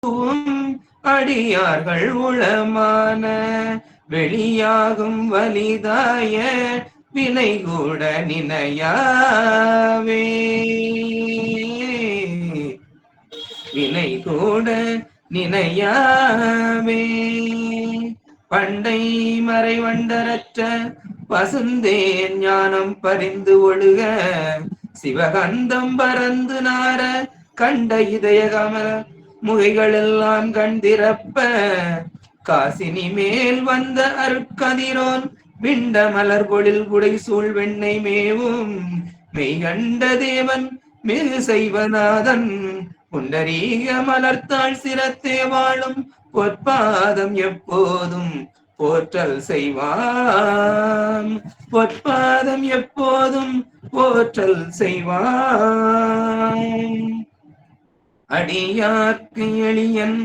அடியார்கள் உளமான வெளியாகும் வலிதாய வினை கூட நினையாவே வினை கூட நினையாவே பண்டை மறைவண்டரற்ற பசுந்தேன் ஞானம் பறிந்து ஒழுக சிவகந்தம் பறந்து நார கண்ட இதய கமல முகைகள் எல்லாம் கண்டிரப்ப காசினி மேல் வந்த அருட்கதிரோன் விண்ட மலர் பொழில் குடை சூழ் வெண்ணை மேவும் மெய்கண்ட தேவன் மிகு செய்வநாதன் புண்டரீக மலர்த்தாள் சிரத்தே வாழும் பொற்பாதம் எப்போதும் போற்றல் செய்வான் பொற்பாதம் எப்போதும் போற்றல் செய்வான் அடியார்க்கு எளியன்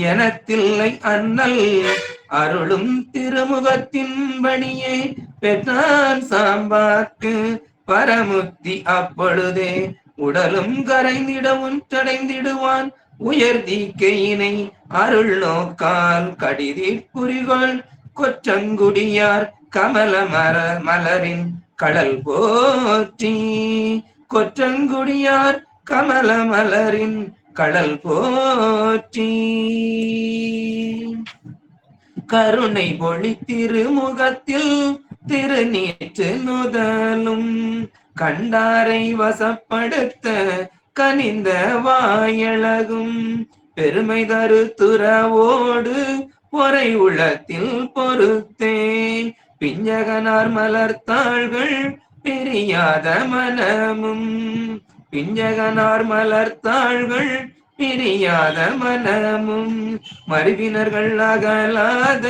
எனத்தில்லை அண்ணல் அருளும் திருமுகத்தின் பணியே பெற்றான் சாம்பாக்கு பரமுத்தி அப்பொழுதே உடலும் கரைந்திட உற்றடைந்திடுவான் உயர்தீக்கையினை அருள் நோக்கால் கடிதி குறிகோள் கொற்றங்குடியார் கமல மலரின் கடல் போற்றி கொற்றங்குடியார் கமல மலரின் கடல் போற்றி கருணை பொழி திருமுகத்தில் திருநீற்று நுதலும் கண்டாரை வசப்படுத்த கனிந்த வாயழகும் பெருமை தரு துறவோடு பொறை உளத்தில் பொறுத்தே பிஞ்சகனார் மலர்த்தாள்கள் பிரியாத மனமும் பிஞ்சகனார் மலர்த்தாள்கள் பிரியாத மனமும் மருவினர்கள் அகலாத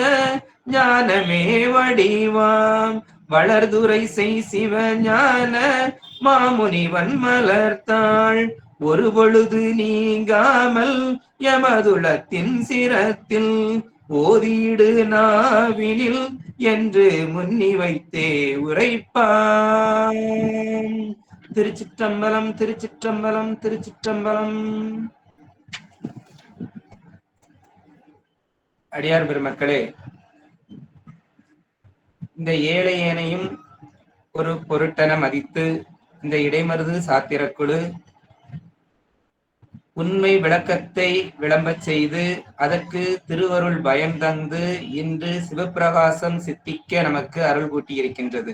ஞானமே வடிவாம் வளர்துரை செய் சிவ ஞான மாமுனிவன் மலர்த்தாள் ஒரு பொழுது நீங்காமல் யமதுளத்தின் சிரத்தில் ஓதியிடு நாவினில் என்று முன்னி வைத்தே உரைப்பான். திருச்சிற்றம்பலம் திருச்சிற்றம்பலம் திருச்சிற்றம்பலம். அடியார் பெருமக்களே, இந்த ஏழை ஏனையும் ஒரு பொருட்டென மதித்து இந்த இடைமருது சாத்திரக்குழு உண்மை விளக்கத்தை விளம்பச் செய்து அதற்கு திருவருள் பயம் தந்து இன்று சிவப்பிரகாசம் சித்திக்க நமக்கு அருள் கூட்டியிருக்கின்றது.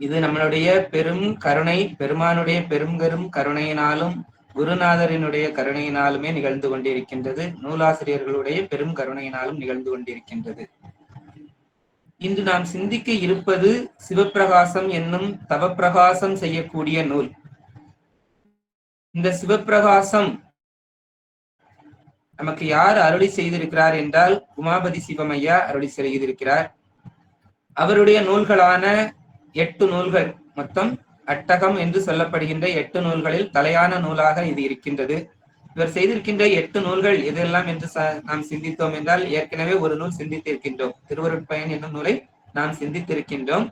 இது நம்மளுடைய பெரும் கருணை, பெருமானுடைய பெருங்கரும் கருணையினாலும் குருநாதரினுடைய கருணையினாலுமே நிகழ்ந்து கொண்டிருக்கின்றது. நூலாசிரியர்களுடைய பெரும் கருணையினாலும் நிகழ்ந்து கொண்டிருக்கின்றது. இன்று நாம் சிந்திக்க இருப்பது சிவப்பிரகாசம் என்னும் தவப்பிரகாசம் செய்யக்கூடிய நூல். இந்த சிவப்பிரகாசம் நமக்கு யார் அருளி செய்திருக்கிறார் என்றால் உமாபதி சிவமையா அருளி செய்திருக்கிறார். அவருடைய நூல்களான 8 நூல்கள், மொத்தம் அட்டகம் என்று சொல்லப்படுகின்ற 8 நூல்களில் தலையான நூலாக இது இருக்கின்றது. இவர் செய்திருக்கின்ற 8 நூல்கள் எதெல்லாம் என்று நாம் சிந்தித்தோம் என்றால், ஏற்கனவே ஒரு நூல் சிந்தித்திருக்கின்றோம். திருவருட்பயன் என்னும் நூலை நாம் சிந்தித்திருக்கின்றோம்.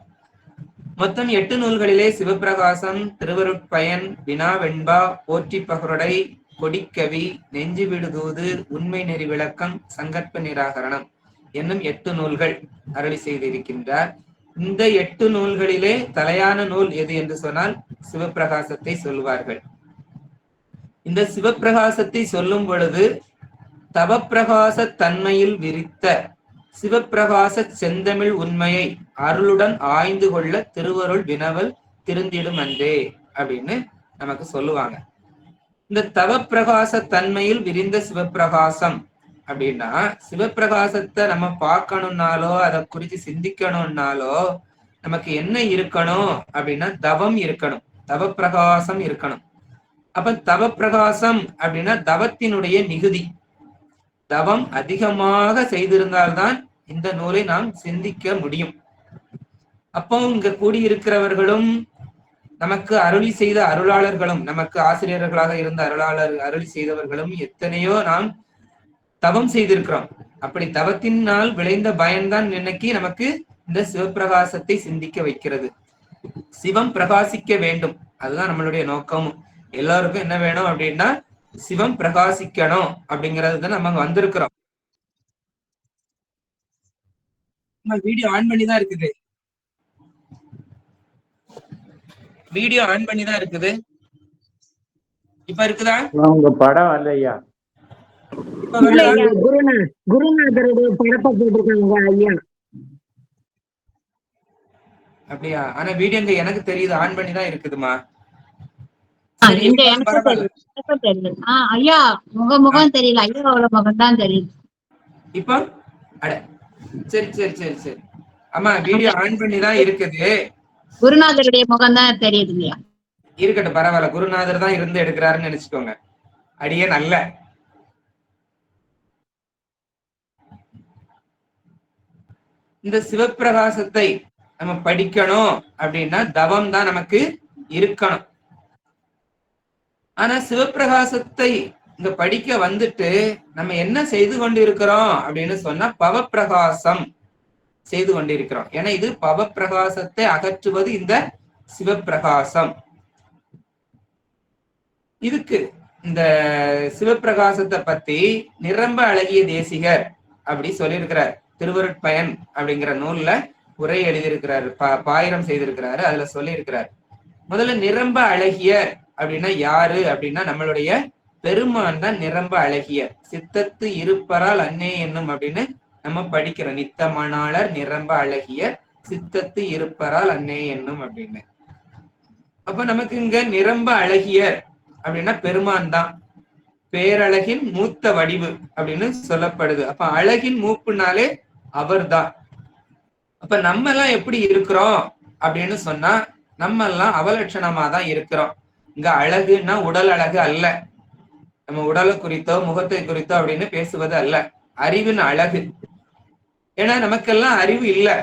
மொத்தம் 8 நூல்களிலே சிவப்பிரகாசம், திருவருட்பயன், வினா வெண்பா, போற்றி பகருடை, கொடிக்கவி, நெஞ்சு விடுதூது, உண்மை நெறி விளக்கம், சங்கற்ப நிராகரணம் என்னும் 8 நூல்கள் அருளி செய்திருக்கின்றார். இந்த 8 நூல்களிலே தலையான நூல் எது என்று சொன்னால் சிவப்பிரகாசத்தை சொல்வார்கள். இந்த சிவப்பிரகாசத்தை சொல்லும் பொழுது தவப்பிரகாச தன்மையில் விரித்த சிவப்பிரகாச செந்தமிழ் உண்மையை அருளுடன் ஆய்ந்து கொள்ள திருவருள் வினவல் திருந்திடும் அன்றே அப்படின்னு நமக்கு சொல்லுவாங்க. இந்த தவப்பிரகாச தன்மையில் விரிந்த சிவப்பிரகாசம் அப்படின்னா, சிவப்பிரகாசத்தை நம்ம பார்க்கணும்னாலோ அதை குறித்து சிந்திக்கணும்னாலோ நமக்கு என்ன இருக்கணும் அப்படின்னா தவம் இருக்கணும், தவப்பிரகாசம் இருக்கணும். அப்ப தவப்பிரகாசம் அப்படின்னா தவத்தினுடைய மிகுதி, தவம் அதிகமாக செய்திருந்தால்தான் இந்த நூலை நாம் சிந்திக்க முடியும். அப்போ இங்க கூடியிருக்கிறவர்களும் நமக்கு அருளி செய்த அருளாளர்களும், நமக்கு ஆசிரியர்களாக இருந்த அருளி செய்தவர்களும் எத்தனையோ நாம் தவம் செய்திருக்கிறோம். அப்படி தவத்தினால் விளைந்த பயன்தான் இன்னைக்கு நமக்கு இந்த சிவப்பிரகாசத்தை சிந்திக்க வைக்கிறது. சிவம் பிரகாசிக்க வேண்டும், அதுதான் நம்மளுடைய நோக்கமும். எல்லாருக்கும் என்ன வேணும் அப்படின்னா சிவம் பிரகாசிக்கணும் அப்படிங்கறது தான் நம்ம வந்திருக்கிறோம். வீடியோ ஆன் பண்ணி தான் இருக்குது. வீடியோ ஆன் பண்ணி தான் இருக்குது. இப்ப இருக்குதா? உங்க படம் இல்லையா? குருநாதருடைய படத்தை போட்டிருக்காங்க ஐயா. அப்படியா? ஆனா வீடியோ எனக்கு தெரியுது, ஆன் பண்ணி தான் இருக்குதுமா. ஐயா முகம் தெரியல, ஐயாவோட முகம் தான் தெரியுது இப்போ. அட சரி சரி சரி சரி. ஆமா, வீடியோ ஆன் பண்ணி தான் இருக்குது. குருநாதருடைய முகம் தான் தெரியுதுங்க. இருக்கட்டும், பரவாயில்ல. குருநாதர் தான் இருந்து எடுக்கிறாருன்னு நினைச்சுக்கோங்க. அடியே நல்ல இந்த சிவப்பிரகாசத்தை நம்ம படிக்கணும் அப்படின்னா தவம் தான் நமக்கு இருக்கணும். ஆனா சிவப்பிரகாசத்தை இங்க படிக்க வந்துட்டு நம்ம என்ன செய்து கொண்டு இருக்கிறோம் அப்படின்னு சொன்னா பவப்பிரகாசம் செய்து கொண்டிருக்கிறோம். ஏன்னா இது பவப்பிரகாசத்தை அகற்றுவது இந்த சிவப்பிரகாசம். இதுக்கு இந்த சிவப்பிரகாசத்தை பத்தி நிரம்ப அழகிய தேசிகர் அப்படி சொல்லியிருக்கிறார். திருவருட்பயன் அப்படிங்கிற நூல்ல உரை எழுதியிருக்கிறாரு, பாயிரம் செய்திருக்கிறாரு. அதுல சொல்லி இருக்கிறார். முதல்ல நிரம்ப அழகியர் அப்படின்னா யாரு அப்படின்னா நம்மளுடைய பெருமான் தான் நிரம்ப அழகியர். சித்தத்து இருப்பரால் அன்னே என்னும் அப்படின்னு நம்ம படிக்கிறோம். நித்தமணாளர் நிரம்ப அழகியர் சித்தத்து இருப்பரால் அன்னே என்னும் அப்படின்னு. அப்ப நமக்கு இங்க நிரம்ப அழகியர் அப்படின்னா பெருமான் தான். பேரழகின் மூத்த வடிவு அப்படின்னு சொல்லப்படுது. அப்ப அழகின் மூப்புனாலே அவர் தான். அப்ப நம்ம எல்லாம் எப்படி இருக்கிறோம் அப்படின்னு சொன்னா நம்ம எல்லாம் அவலட்சணமா தான் இருக்கிறோம். இங்க அழகுன்னா உடல் அழகு அல்ல, நம்ம உடலை குறித்தோ முகத்தை குறித்தோ அப்படின்னு பேசுவது அல்ல. அறிவின் அழகு. ஏன்னா நமக்கெல்லாம் அறிவு இல்லை.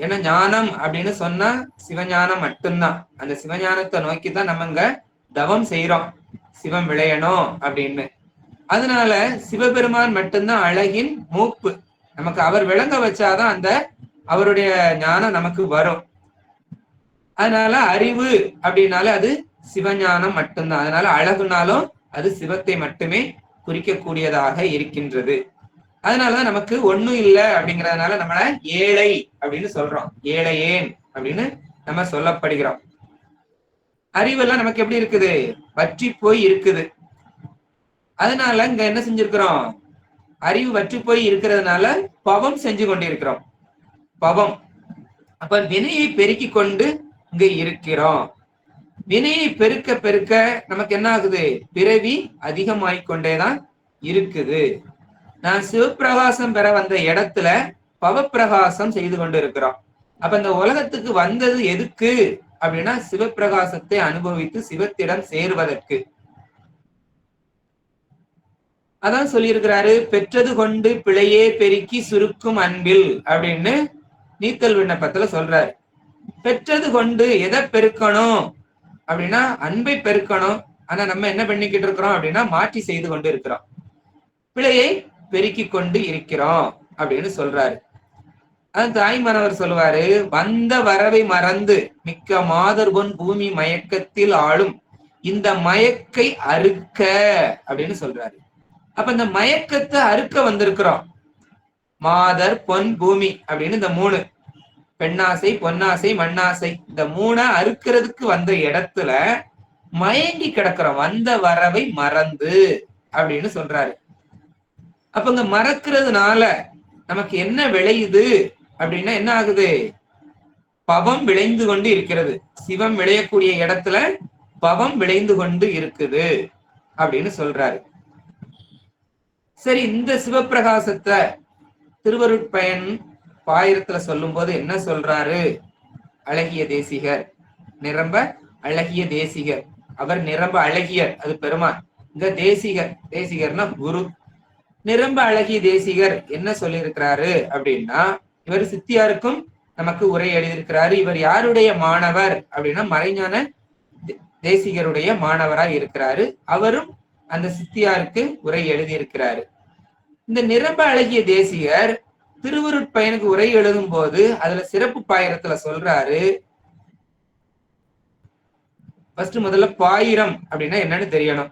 ஏன்னா ஞானம் அப்படின்னு சொன்னா சிவஞானம் மட்டும்தான். அந்த சிவஞானத்தை நோக்கிதான் நம்ம இங்க தவம் செய்யறோம், சிவம் விளையணும் அப்படின்னு. அதனால சிவபெருமான் மட்டும்தான் அழகின் மூப்பு. நமக்கு அவர் விளங்க வச்சாதான் அந்த அவருடைய ஞானம் நமக்கு வரும். அதனால அறிவு அப்படின்னால அது சிவஞானம் மட்டும்தான். அதனால அழகுனாலும் அது சிவத்தை மட்டுமே குறிக்கக்கூடியதாக இருக்கின்றது. அதனாலதான் நமக்கு ஒண்ணும் இல்லை அப்படிங்கறதுனால நம்மள ஏழை அப்படின்னு சொல்றோம். ஏழையேன் அப்படின்னு நம்ம சொல்லப்படுகிறோம். அறிவெல்லாம் நமக்கு எப்படி இருக்குது? வற்றி போய் இருக்குது. அதனால இங்க என்ன செஞ்சிருக்கிறோம்? அறிவு வற்றி போய் இருக்கிறதுனால பவம் செஞ்சு கொண்டிருக்கிறோம். பவம். அப்ப வினையை பெருக்கி கொண்டு இங்க இருக்கிறோம். வினையை பெருக்க பெருக்க நமக்கு என்ன ஆகுது? பிறவி அதிகமாயிக்கொண்டேதான் இருக்குது. நான் சிவப்பிரகாசம் பெற வந்த இடத்துல பவப்பிரகாசம் செய்து கொண்டு இருக்கிறோம். அப்ப இந்த உலகத்துக்கு வந்தது எதுக்கு அப்படின்னா சிவப்பிரகாசத்தை அனுபவித்து சிவத்திடம் சேருவதற்கு. அதான் சொல்லியிருக்கிறாரு, பெற்றது கொண்டு பிழையே பெருக்கி சுருக்கும் அன்பில் அப்படின்னு நீத்தல் விண்ணப்பத்துல சொல்றாரு. பெற்றது கொண்டு எதை பெருக்கணும் அப்படின்னா அன்பை பெருக்கணும். ஆனா நம்ம என்ன பண்ணிக்கிட்டு இருக்கிறோம் அப்படின்னா மாற்றி செய்து கொண்டு இருக்கிறோம். பிழையை பெருக்கி கொண்டு இருக்கிறோம் அப்படின்னு சொல்றாரு. அதான் தாய்மானவர் சொல்லுவாரு, வந்த வரவை மறந்து மிக்க மாதர் பொன் பூமி மயக்கத்தில் ஆளும் இந்த மயக்கை அறுக்க அப்படின்னு சொல்றாரு. அப்ப இந்த மயக்கத்தை அறுக்க வந்திருக்கிறோம். மாதர் பொன் பூமி அப்படின்னு இந்த மூணு, பெண்ணாசை பொன்னாசை மண்ணாசை, இந்த மூணை அறுக்கிறதுக்கு வந்த இடத்துல மயங்கி கிடக்கிறோம். வந்த வரவை மறந்து அப்படின்னு சொல்றாரு. அப்ப இங்க மறக்கிறதுனால நமக்கு என்ன விளையுது அப்படின்னா என்ன ஆகுது? பவம் விளைந்து கொண்டு இருக்கிறது. சிவம் விளையக்கூடிய இடத்துல பவம் விளைந்து கொண்டு இருக்குது அப்படின்னு சொல்றாரு. சரி, இந்த சிவப்பிரகாசத்தை திருவருட்பயன் பாயிரத்துல சொல்லும் போது என்ன சொல்றாரு? அழகிய தேசிகர், நிரம்ப அழகிய தேசிகர். அவர் நிரம்ப அழகியர், அது பெருமான். இந்த தேசிகர், தேசிகர்னா குரு. நிரம்ப அழகிய தேசிகர் என்ன சொல்லியிருக்கிறாரு அப்படின்னா, இவர் சித்தியாருக்கும் நமக்கு உரை எழுதியிருக்கிறாரு. இவர் யாருடைய மாணவர் அப்படின்னா மறைஞான தேசிகருடைய மாணவராய் இருக்கிறாரு. அவரும் அந்த சித்தியாருக்கு உரை எழுதியிருக்கிறாரு. இந்த நிரம்ப அழகிய தேசிகர் திருவருட்பயனுக்கு உரை எழுதும் போது அதுல சிறப்பு பாயிரத்துல சொல்றாரு. ஃபர்ஸ்ட் முதல்ல பாயிரம் அப்படின்னா என்னன்னு தெரியணும்.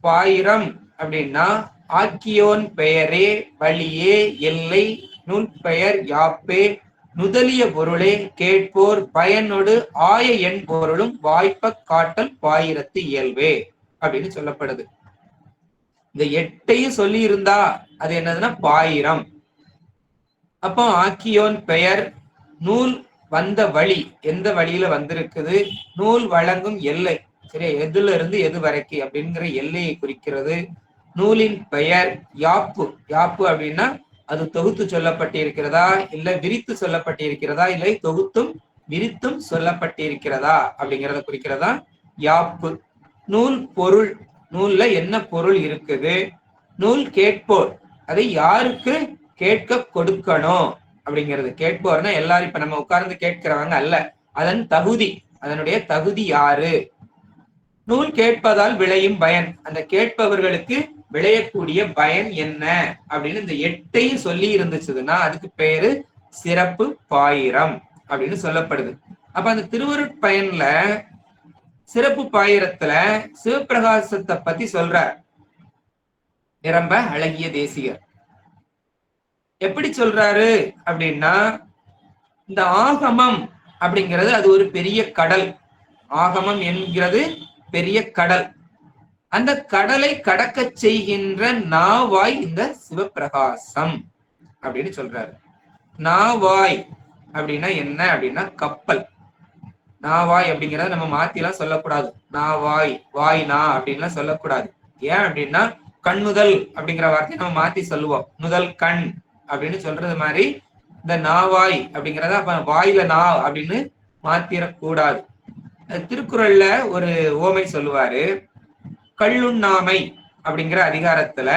பாயிரம் அப்படின்னா ஆக்கியோன் பெயரே வழியே எல்லை நுண்பெயர் யாப்பே நுதலிய பொருளே கேட்போர் பயனொடு ஆய எண் பொருளும் வாய்ப்ப காட்டல் பாயிரத்து இயல்பே அப்படின்னு சொல்லப்படுது. இந்த 8ஐயும் சொல்லி இருந்தா அது என்னதுன்னா பாயிரம். அப்போ ஆக்கியோன் பெயர், நூல் வந்த வழி, எந்த வழியில வந்திருக்குது, நூல் வழங்கும் எல்லை, சரியா, எதுல இருந்து எது வரைக்கும் அப்படிங்கிற எல்லையை குறிக்கிறது. நூலின் பெயர் யாப்பு. யாப்பு அப்படின்னா அது தொகுத்து சொல்லப்பட்டிருக்கிறதா இல்ல விரித்து சொல்லப்பட்டிருக்கிறதா இல்லை தொகுத்தும் விரித்தும் சொல்லப்பட்டிருக்கிறதா அப்படிங்கிறத குறிக்கிறதா யாப்பு. நூல் பொருள், நூல்ல என்ன பொருள் இருக்குது. நூல் கேட்போர், அதை யாருக்கு கேட்க கொடுக்கணும் அப்படிங்கிறது. கேட்போர்னா எல்லாரும் இப்ப நம்ம உட்கார்ந்து கேட்கிறவங்க அல்ல, அதன் தகுதி, அதனுடைய தகுதி யாரு. நூல் கேட்பதால் விளையும் பயன், அந்த கேட்பவர்களுக்கு விளையக்கூடிய பயன் என்ன அப்படின்னு இந்த 8ஐயும் சொல்லி இருந்துச்சுன்னா அதுக்கு பேரு சிறப்பு பாயிரம் அப்படின்னு சொல்லப்படுது. அப்ப அந்த திருவருட்பயன்ல சிறப்பு பாயிரத்துல சிவபிரகாசத்தை பத்தி சொல்றார் நிரம்ப அழகிய தேசிகர். எப்படி சொல்றாரு அப்படின்னா, இந்த ஆகமம் அப்படிங்கிறது அது ஒரு பெரிய கடல். ஆகமம் என்கிறது பெரிய கடல். அந்த கடலை கடக்க செய்கின்ற நாவாய் இந்த சிவபிரகாசம் அப்படின்னு சொல்றாரு. நாவாய் அப்படின்னா என்ன அப்படின்னா கப்பல். நாவாய் அப்படிங்கிறத நம்ம மாத்தி எல்லாம் சொல்லக்கூடாது. நாவாய், வாய்னா அப்படின்லாம் சொல்லக்கூடாது. ஏன் அப்படின்னா கண்ணுதல் அப்படிங்கிற வார்த்தையை நம்ம மாத்தி சொல்லுவோம். நுதல் கண் அப்படின்னு சொல்றது மாதிரி இந்த நாவாய் அப்படிங்கிறத அப்ப வாயில நா அப்படின்னு மாத்திரக்கூடாது. திருக்குறள்ல ஒரு ஓமை சொல்லுவாரு. கள்ளுண்ணாமை அப்படிங்கிற அதிகாரத்துல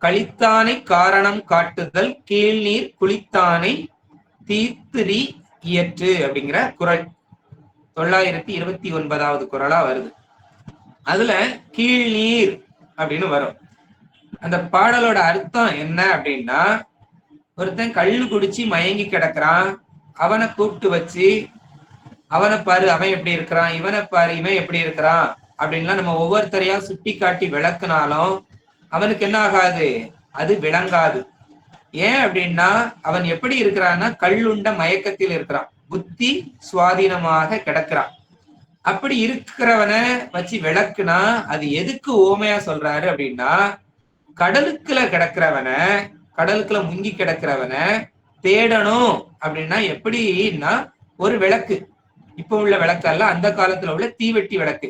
கழித்தானை காரணம் காட்டுதல் கீழ்நீர் குளித்தானை தீர்த்திரி இயற்று அப்படிங்கிற குறள் 929வது குறளா வருது. அதுல கீழ்நீர் அப்படின்னு வரும். அந்த பாடலோட அர்த்தம் என்ன அப்படின்னா, ஒருத்தன் கள்ளு குடிச்சு மயங்கி கிடக்குறான், அவனை கூப்பிட்டு வச்சு அவனை பாரு அவன் எப்படி இருக்கிறான், இவனை பாரு இவன் எப்படி இருக்கிறான் அப்படின்லாம் நம்ம ஒவ்வொருத்தரையா சுட்டி காட்டி விளக்குனாலும் அவனுக்கு என்ன ஆகாது, அது விளங்காது. ஏன் அப்படின்னா அவன் எப்படி இருக்கிறான்னா கள்ளுண்ட மயக்கத்தில் இருக்கிறான், புத்தி சுவாதீனமாக கிடக்கிறான். அப்படி இருக்கிறவனை வச்சு விளக்குனா அது எதுக்கு ஓமையா சொல்றாரு அப்படின்னா, கடலுக்குள்ள கிடக்கிறவன, கடலுக்குள்ள முங்கி கிடக்கிறவன தேடணும் அப்படின்னா எப்படின்னா, ஒரு விளக்கு, இப்ப உள்ள விளக்கு அல்ல, அந்த காலத்துல உள்ள தீவெட்டி விளக்கு,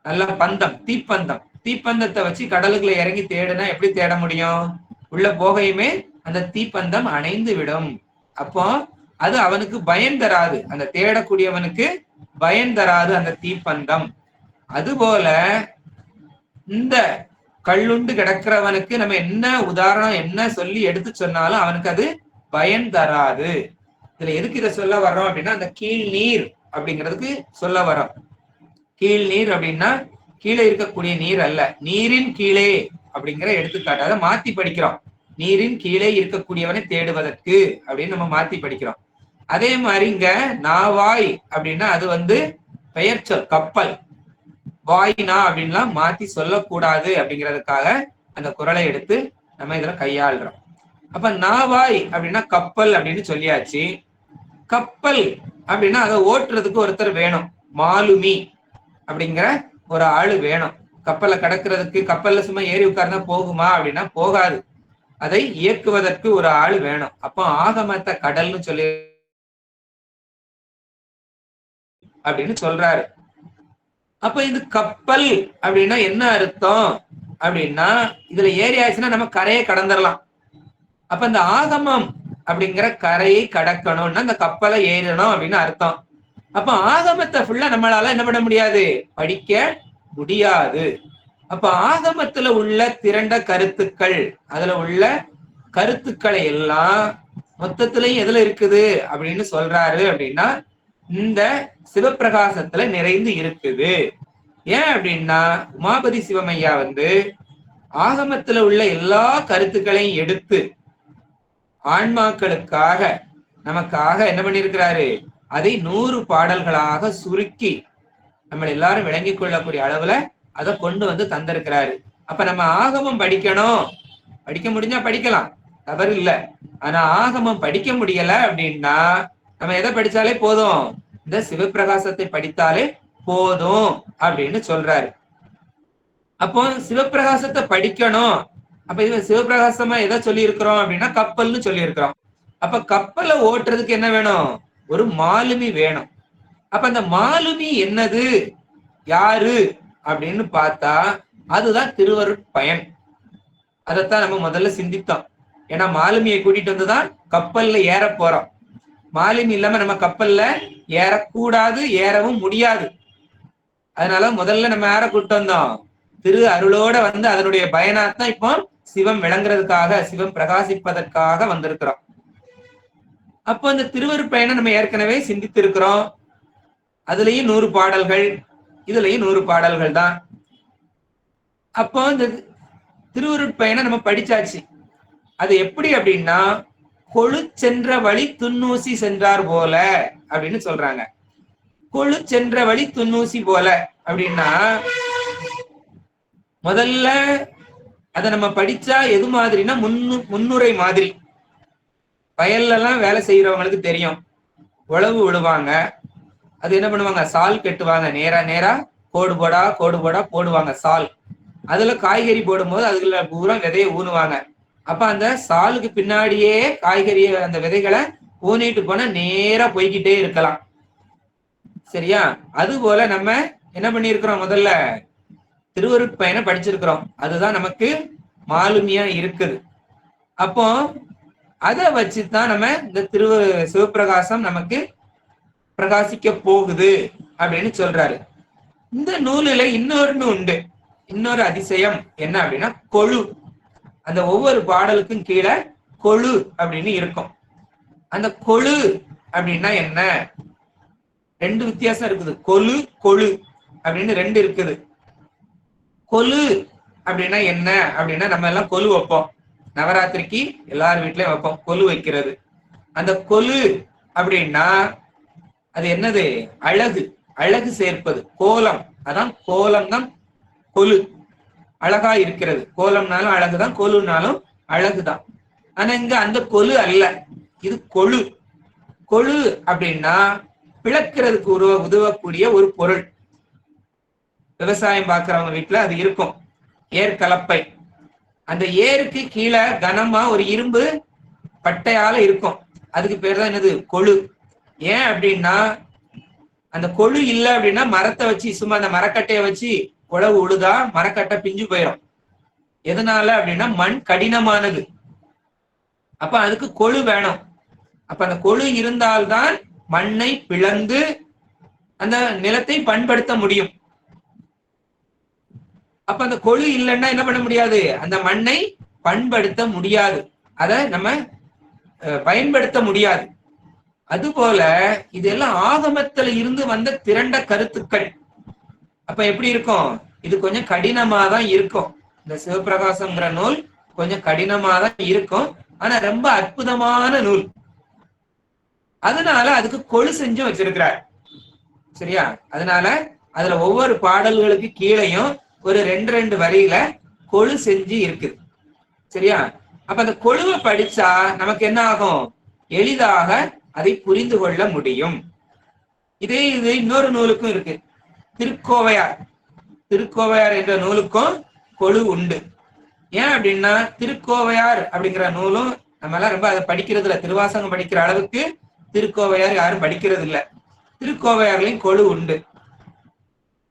நல்ல பந்தம், தீப்பந்தம், தீப்பந்தத்தை வச்சு கடலுக்குள்ள இறங்கி தேடுனா எப்படி தேட முடியும்? உள்ள போகையுமே அந்த தீப்பந்தம் அணைந்து விடும். அப்போ அது அவனுக்கு பயன் தராது, அந்த தேடக்கூடியவனுக்கு பயன் தராது அந்த தீப்பந்தம். அதுபோல இந்த கள்ளுண்டு கிடக்கிறவனுக்கு நம்ம என்ன உதாரணம் என்ன சொல்லி எடுத்து சொன்னாலும் அவனுக்கு அது பயன் தராது. இதுல எதுக்கு இதை சொல்ல வர்றோம் அப்படின்னா, அந்த கீழ் நீர் அப்படிங்கிறதுக்கு சொல்ல வரோம். கீழ் நீர் அப்படின்னா கீழே இருக்கக்கூடிய நீர் அல்ல, நீரின் கீழே அப்படிங்கிற எடுத்துக்காட்டு. அதை மாத்தி படிக்கிறோம். நீரின் கீழே இருக்கக்கூடியவனை தேடுவதற்கு அப்படின்னு நம்ம மாத்தி படிக்கிறோம். அதே மாதிரி இங்க நாவாய் அப்படின்னா அது பெயர் சொல், கப்பல். வாய்னா அப்படின்லாம் மாத்தி சொல்லக்கூடாது அப்படிங்கிறதுக்காக அந்த குறளை எடுத்து நம்ம இதுல கையாளுறோம். அப்ப நாவாய் அப்படின்னா கப்பல் அப்படின்னு சொல்லியாச்சு. கப்பல் அப்படின்னா அதை ஓட்டுறதுக்கு ஒருத்தர் வேணும், மாலுமி அப்படிங்கிற ஒரு ஆளு வேணும். கப்பலை கடக்கிறதுக்கு, கப்பல்ல சும்மா ஏறி உட்கார்ந்தா போகுமா அப்படின்னா போகாது, அதை இயக்குவதற்கு ஒரு ஆளு வேணும். அப்போ ஆகமத்த கடல்னு சொல்லி அப்படின்னு சொல்றாரு. அப்ப இது கப்பல் அப்படின்னா என்ன அர்த்தம் அப்படின்னா, இதுல ஏறி ஆச்சுன்னா நம்ம கரையை கடந்துடலாம். அப்ப இந்த ஆகமம் அப்படிங்கிற கரையை கடக்கணும்னா இந்த கப்பலை ஏறணும் அப்படின்னு அர்த்தம். அப்ப ஆகமத்தை ஃபுல்லா நம்மளால என்ன பண்ண முடியாது, படிக்க முடியாது. அப்ப ஆகமத்துல உள்ள திரண்ட கருத்துக்கள், அதுல உள்ள கருத்துக்களை எல்லாம் மொத்தத்திலையும் எதுல இருக்குது அப்படின்னு சொல்றாரு அப்படின்னா, இந்த சிவபிரகாசத்துல நிறைந்து இருக்குது. ஏன் அப்படின்னா உமாபதி சிவமையா ஆகமத்துல உள்ள எல்லா கருத்துக்களையும் எடுத்து ஆன்மாக்களுக்காக நமக்காக என்ன பண்ணிருக்கிறாரு, அதை 100 பாடல்களாக சுருக்கி நம்ம எல்லாரும் விளங்கிக் கொள்ளக்கூடிய அளவுல அதை கொண்டு வந்து தந்திருக்கிறாரு. அப்ப நம்ம ஆகமம் படிக்கணும், படிக்க முடிஞ்சா படிக்கலாம், தவறு இல்ல. ஆனா ஆகமம் படிக்க முடியல அப்படின்னா நம்ம எதை படிச்சாலே போதும், இந்த சிவப்பிரகாசத்தை படித்தாலே போதும் அப்படின்னு சொல்றாரு. அப்போ சிவப்பிரகாசத்தை படிக்கணும். அப்ப இது சிவப்பிரகாசமா எதை சொல்லி இருக்கிறோம் அப்படின்னா கப்பல்னு சொல்லி இருக்கிறோம். அப்ப கப்பலை ஓட்டுறதுக்கு என்ன வேணும், ஒரு மாலுமி வேணும். அப்ப அந்த மாலுமி என்னது, யாரு அப்படின்னு பார்த்தா அதுதான் திருவருட்பயன். அதைத்தான் நம்ம முதல்ல சிந்தித்தோம். ஏன்னா மாலுமியை கூட்டிட்டு வந்துதான் கப்பல்ல ஏற போறோம். மாலுமி இல்லாம நம்ம கப்பல்ல ஏறக்கூடாது, ஏறவும் முடியாது. அதனால முதல்ல நம்ம யார கூட்டு வந்தோம், திரு அருளோட வந்து அதனுடைய பயனாத்தான் இப்போ சிவம் விளங்குறதுக்காக, சிவம் பிரகாசிப்பதற்காக வந்திருக்கிறோம். அப்போ அந்த திருவருட்பயனை நம்ம ஏற்கனவே சிந்தித்து இருக்கிறோம். அதுலயும் 100 பாடல்கள், இதுலயும் 100 பாடல்கள் தான். அப்போ இந்த திருவருட்பயனை நம்ம படிச்சாச்சு. அது எப்படி அப்படின்னா கொழு சென்ற வழி துன்னூசி சென்றார் போல அப்படின்னு சொல்றாங்க. கொழு சென்ற வழி துன்னூசி போல அப்படின்னா முதல்ல அதை நம்ம படிச்சா எது மாதிரினா முன்னுரை மாதிரி. வயல்ல எல்லாம் வேலை செய்யறவங்களுக்கு தெரியும், உழவு விடுவாங்க, அது என்ன பண்ணுவாங்க, சால் கட்டுவாங்க, நேரா நேரா கோடு போடா போடுவாங்க சால். அதுல காய்கறி போடும் போது அதுல பூரா விதையை ஊனுவாங்க. அப்ப அந்த சாலுக்கு பின்னாடியே காய்கறி அந்த விதைகளை ஊனிட்டு போனா நேரா போய்கிட்டே இருக்கலாம். சரியா? அது போல நம்ம என்ன பண்ணிருக்கிறோம், முதல்ல திருவருட்பயனை படிச்சிருக்கிறோம். அதுதான் நமக்கு மாலுமியா இருக்குது. அப்போ அதை வச்சுதான் நம்ம இந்த சிவப்பிரகாசம் நமக்கு பிரகாசிக்க போகுது அப்படின்னு சொல்றாரு. இந்த நூலில இன்னொன்னு உண்டு, இன்னொரு அதிசயம் என்ன அப்படின்னா கொழு. அந்த ஒவ்வொரு பாடலுக்கும் கீழே கொழு அப்படின்னு இருக்கும். அந்த கொழு அப்படின்னா என்ன, 2 வித்தியாசம் இருக்குது. கொழு கொழு அப்படின்னு 2 இருக்குது. கொழு அப்படின்னா என்ன அப்படின்னா நம்ம எல்லாம் கொலு வைப்போம், நவராத்திரிக்கு எல்லார் வீட்லயும் வைப்போம் கொலு வைக்கிறது. அந்த கொலு அப்படின்னா அது என்னது, அழகு, அழகு சேர்ப்பது, கோலம். அதான் கோலம் தான் கொலு, அழகா இருக்கிறது. கோலம்னாலும் அழகுதான், கொலுனாலும் அழகுதான். ஆனா இங்க அந்த கொலு அல்ல, இது கொழு. கொழு அப்படின்னா பிளக்கிறதுக்கு உதவக்கூடிய ஒரு பொருள். விவசாயம் பார்க்கிறவங்க வீட்டுல அது இருக்கும், ஏர் கலப்பை. அந்த ஏருக்கு கீழே கனமா ஒரு இரும்பு பட்டையால இருக்கும், அதுக்கு பேர் தான் என்னது, கொழு. ஏன் அப்படின்னா அந்த கொழு இல்லை அப்படின்னா மரத்தை வச்சு சும்மா அந்த மரக்கட்டையை வச்சு உழவு உழுதா மரக்கட்டை பிஞ்சு போயிடும். எதனால அப்படின்னா மண் கடினமானது. அப்ப அதுக்கு கொழு வேணும். அப்ப அந்த கொழு இருந்தால்தான் மண்ணை பிளந்து அந்த நிலத்தை பண்படுத்த முடியும். அப்ப அந்த கொழு இல்லைன்னா என்ன பண்ண முடியாது, அந்த மண்ணை பண்படுத்த முடியாது, அதை நம்ம பயன்படுத்த முடியாது. அதுபோல இதெல்லாம் ஆகமத்துல இருந்து வந்த திரண்ட கருத்துக்கள். அப்ப எப்படி இருக்கும், இது கொஞ்சம் கடினமா தான் இருக்கும். இந்த சிவப்பிரகாசம்ங்கிற நூல் கொஞ்சம் கடினமா தான் இருக்கும், ஆனா ரொம்ப அற்புதமான நூல். அதனால அதுக்கு கொழு செஞ்சு வச்சிருக்கிறார். சரியா? அதனால அதுல ஒவ்வொரு பாடல்களுக்கு கீழையும் ஒரு 2 வரியில கொழு செஞ்சு இருக்குது. சரியா? அப்ப அந்த கொழுவை படிச்சா நமக்கு என்ன ஆகும், எளிதாக அதை புரிந்து கொள்ள முடியும். இது இன்னொரு நூலுக்கும் இருக்கு, திருக்கோவையார். திருக்கோவையார் என்ற நூலுக்கும் கொழு உண்டு. ஏன் அப்படின்னா திருக்கோவையார் அப்படிங்கிற நூலும் நம்ம எல்லாம் ரொம்ப அதை படிக்கிறது இல்லை. திருவாசகம் படிக்கிற அளவுக்கு திருக்கோவையார் யாரும் படிக்கிறது இல்லை. திருக்கோவையார்லையும் கொழு உண்டு.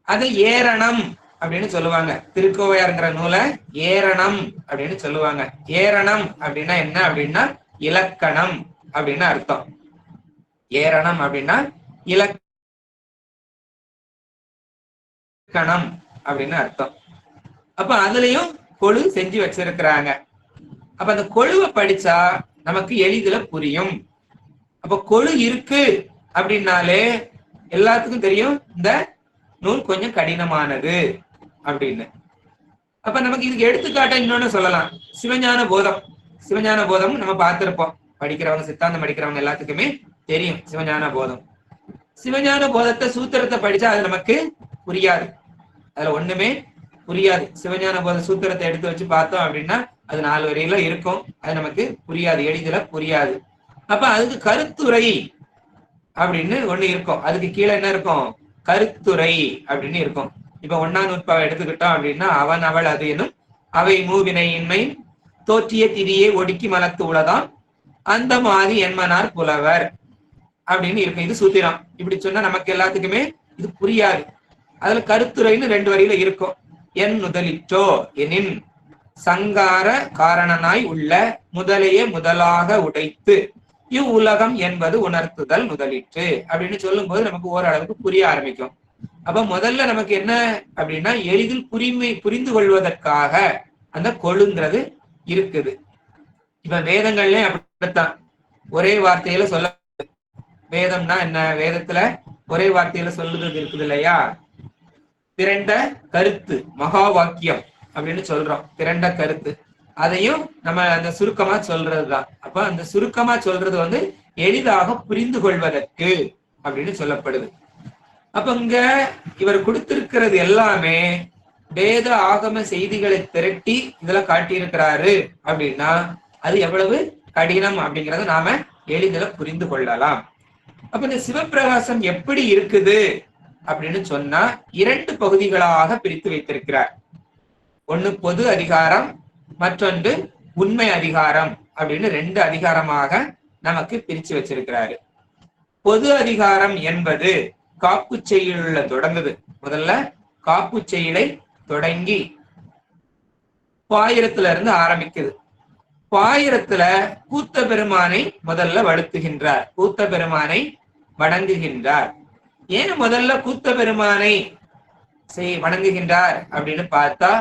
அது ஏரணம் அப்படின்னு சொல்லுவாங்க. திருக்கோவையார்ங்கிற நூலை ஏரணம் அப்படின்னு சொல்லுவாங்க. ஏரணம் அப்படின்னா என்ன அப்படின்னா இலக்கணம் அப்படின்னு அர்த்தம். ஏரணம் அப்படின்னா இலக்கணம் அப்படின்னு அர்த்தம். அப்ப அதுலயும் கொழு செஞ்சு வச்சிருக்கிறாங்க. அப்ப அந்த கொழுவை படிச்சா நமக்கு எளிதில புரியும். அப்ப கொழு இருக்கு அப்படின்னாலே எல்லாத்துக்கும் தெரியும் இந்த நூல் கொஞ்சம் கடினமானது அப்படின்னு. அப்ப நமக்கு இதுக்கு எடுத்துக்காட்ட இன்னொன்னு சொல்லலாம், சிவஞான போதம். சிவஞான போதம் நம்ம பார்த்திருப்போம், படிக்கிறவங்க சித்தாந்தம் படிக்கிறவங்க எல்லாத்துக்குமே தெரியும் சிவஞான போதம். சிவஞான போதத்தை சூத்திரத்தை படிச்சா அது நமக்கு புரியாது, அதுல ஒண்ணுமே புரியாது. சிவஞான போத சூத்திரத்தை எடுத்து வச்சு பார்த்தோம் அப்படின்னா அது 4 வரியில இருக்கும். அது நமக்கு புரியாது, எளிதில புரியாது. அப்ப அதுக்கு கருத்துரை அப்படின்னு ஒண்ணு இருக்கும். அதுக்கு கீழே என்ன இருக்கும்? கருத்துரை அப்படின்னு இருக்கும். இப்ப 1ஆம் நூற்பாவை எடுத்துக்கிட்டோம் அப்படின்னா, அவன் அவள் அது எனும் அவை மூவினை இன்மை தோற்றிய திரியே ஒடுக்கி மலத்து உளதாம் அந்த மாதிரி என்மனார் புலவர் அப்படின்னு இருக்கும். இது சூத்திரம். இப்படி சொன்னா நமக்கு எல்லாத்துக்குமே இது புரியாது. அதுல கருத்துரைன்னு 2 வரியில இருக்கும். என் முதலிற்றோ எனின் சங்கார காரணனாய் உள்ள முதலையே முதலாக உடைத்து இவ்வுலகம் என்பது உணர்த்துதல் முதலிற்று அப்படின்னு சொல்லும் போது நமக்கு ஓரளவுக்கு புரிய ஆரம்பிக்கும். அப்ப முதல்ல நமக்கு என்ன அப்படின்னா, எளிதில் புரிந்து கொள்வதற்காக அந்த கொழுங்கிறது இருக்குது. இப்ப வேதங்கள்லயும் அப்படித்தான் ஒரே வார்த்தையில சொல்ல. வேதம்னா என்ன? வேதத்துல ஒரே வார்த்தையில சொல்லுறது இருக்குது இல்லையா? திரண்ட கருத்து, மகா வாக்கியம் அப்படின்னு சொல்றோம். திரண்ட கருத்து, அதையும் நம்ம அந்த சுருக்கமா சொல்றதுதான். அப்ப அந்த சுருக்கமா சொல்றது எளிதாக புரிந்து கொள்வதற்கு அப்படின்னு சொல்லப்படுது. அப்ப இங்க இவர் கொடுத்திருக்கிறது எல்லாமே வேத ஆகம செய்திகளை திரட்டி இதுல காட்டியிருக்கிறாரு அப்படின்னா அது எவ்வளவு கடினம் அப்படிங்கறத நாம எளிதில புரிந்து கொள்ளலாம். அப்ப இந்த சிவப்பிரகாசம் எப்படி இருக்குது அப்படின்னு சொன்னா 2 பகுதிகளாக பிரித்து வைத்திருக்கிறார். ஒண்ணு பொது அதிகாரம், மற்றொன்று உண்மை அதிகாரம் அப்படின்னு 2 அதிகாரமாக நமக்கு பிரிச்சு வச்சிருக்கிறாரு. பொது அதிகாரம் என்பது காப்பு செய்யுள்ள தொடங்குது. முதல்ல காப்பு செய்யுளை தொடங்கி பாயிரத்துல இருந்து ஆரம்பிக்குது. பாயிரத்துல கூத்த பெருமானை முதல்ல வழுத்துகின்றார், கூத்த பெருமானை வணங்குகின்றார். ஏன் முதல்ல கூத்த பெருமானை வணங்குகின்றார் அப்படின்னு பார்த்தா,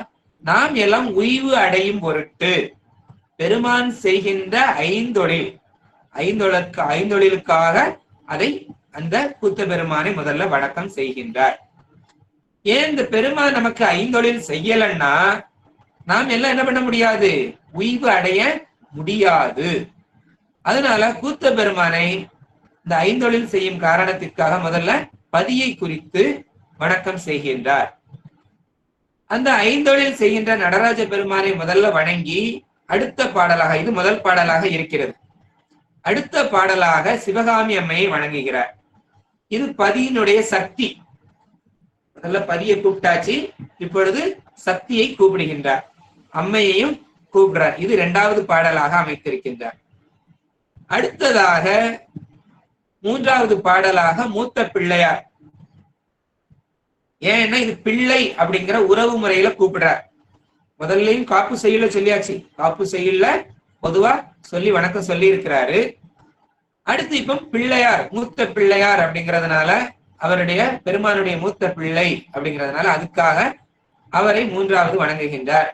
நாம் எல்லாம் உய்வு அடையும் பொருட்டு பெருமான் செய்கின்ற ஐந்தொழிலுக்காக அதை அந்த கூத்த பெருமானை முதல்ல வணக்கம் செய்கின்றார். ஏன் இந்த பெருமான் நமக்கு ஐந்தொழில் செய்யலன்னா நாம் எல்லாம் என்ன பண்ண முடியாது? உய்வு அடைய முடியாது. அதனால கூத்த பெருமானை இந்த ஐந்தொழில் செய்யும் காரணத்திற்காக முதல்ல பதியை குறித்து வணக்கம் செய்கின்றார். அந்த ஐந்தொழில் செய்கின்ற நடராஜ பெருமானை முதல்ல வணங்கி அடுத்த பாடலாக, இது முதல் பாடலாக இருக்கிறது, அடுத்த பாடலாக சிவகாமி அம்மையை வணங்குகிறார். இது பதியினுடைய சக்தி. முதல்ல பதியை கூப்பிட்டாச்சு, இப்பொழுது சக்தியை கூப்பிடுகின்றார், அம்மையையும் கூப்பிடுறார். இது 2வது பாடலாக அமைத்திருக்கின்றார். அடுத்ததாக 3வது பாடலாக மூத்த பிள்ளையார். ஏன்னா இது பிள்ளை அப்படிங்கிற உறவு முறையில கூப்பிடுறார். முதல்லையும் காப்பு செய்யுள்ள சொல்லியாச்சு, காப்பு செய்யுள்ள பொதுவா சொல்லி வணக்கம் சொல்லி இருக்கிறாரு. அடுத்து இப்ப பிள்ளையார், மூத்த பிள்ளையார் அப்படிங்கிறதுனால, அவருடைய பெருமானுடைய மூத்த பிள்ளை அப்படிங்கிறதுனால அதுக்காக அவரை 3வது வணங்குகின்றார்.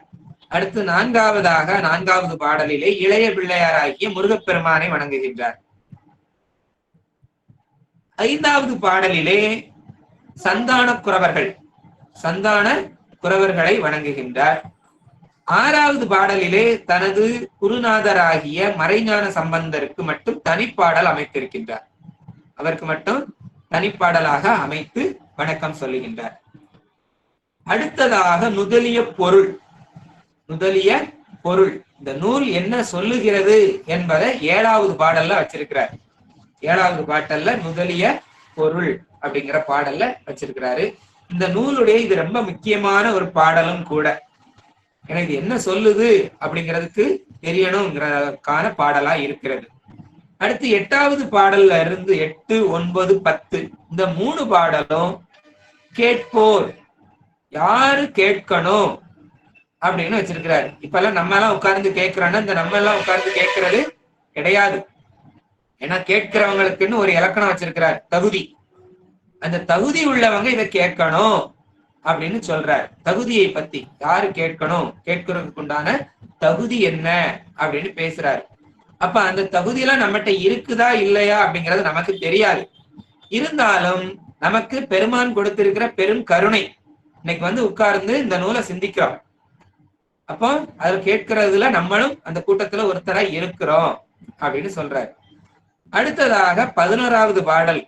அடுத்து 4வது பாடலிலே இளைய பிள்ளையாராகிய முருகப்பெருமானை வணங்குகின்றார். 5வது பாடலிலே சந்தான குறவர்களை வணங்குகின்றார். 6வது பாடலிலே தனது குருநாதராகிய மறைஞான சம்பந்தருக்கு மட்டும் தனிப்பாடல் அமைத்திருக்கின்றார். அவருக்கு மட்டும் தனிப்பாடலாக அமைத்து வணக்கம் சொல்லுகின்றார். அடுத்ததாக நுதலிய பொருள். இந்த நூல் என்ன சொல்லுகிறது என்பதை 7வது பாடல்ல வச்சிருக்கிறார். 7வது பாடல்ல நுதலிய பொருள் அப்படிங்கிற பாடல்ல வச்சிருக்கிறாரு. இந்த நூலுடைய இது ரொம்ப முக்கியமான ஒரு பாடலும் கூட. ஏன்னா இது என்ன சொல்லுது அப்படிங்கிறதுக்கு தெரியணுங்கிறதுக்கான பாடலா இருக்கிறது. அடுத்து 8வது பாடல்ல இருந்து 8, 9, 10 இந்த 3 பாடலும் கேட்போர், யாரு கேட்கணும் அப்படின்னு வச்சிருக்கிறாரு. இப்ப எல்லாம் நம்ம எல்லாம் உட்கார்ந்து கேட்கிறோம்னா இந்த நம்ம எல்லாம் உட்கார்ந்து கேட்கறது கிடையாது. ஏன்னா கேட்கிறவங்களுக்குன்னு ஒரு இலக்கணம் வச்சிருக்கிறார், தகுதி. அந்த தகுதி உள்ளவங்க இதை கேட்கணும் அப்படின்னு சொல்றார். தகுதியை பத்தி, யாரு கேட்கணும், கேட்கறதுக்கு உண்டான தகுதி என்ன அப்படின்னு பேசுறாரு. அப்ப அந்த தகுதியெல்லாம் நம்மகிட்ட இருக்குதா இல்லையா அப்படிங்கிறது நமக்கு தெரியாது. இருந்தாலும் நமக்கு பெருமான் கொடுத்திருக்கிற பெரும் கருணை, இன்னைக்கு உட்கார்ந்து இந்த நூலை சிந்திக்கிறோம். அப்போ அது கேட்கறதுல நம்மளும் அந்த கூட்டத்துல ஒருத்தரா இருக்கிறோம் அப்படின்னு சொல்றாரு. அடுத்ததாக 11வது பாடல்,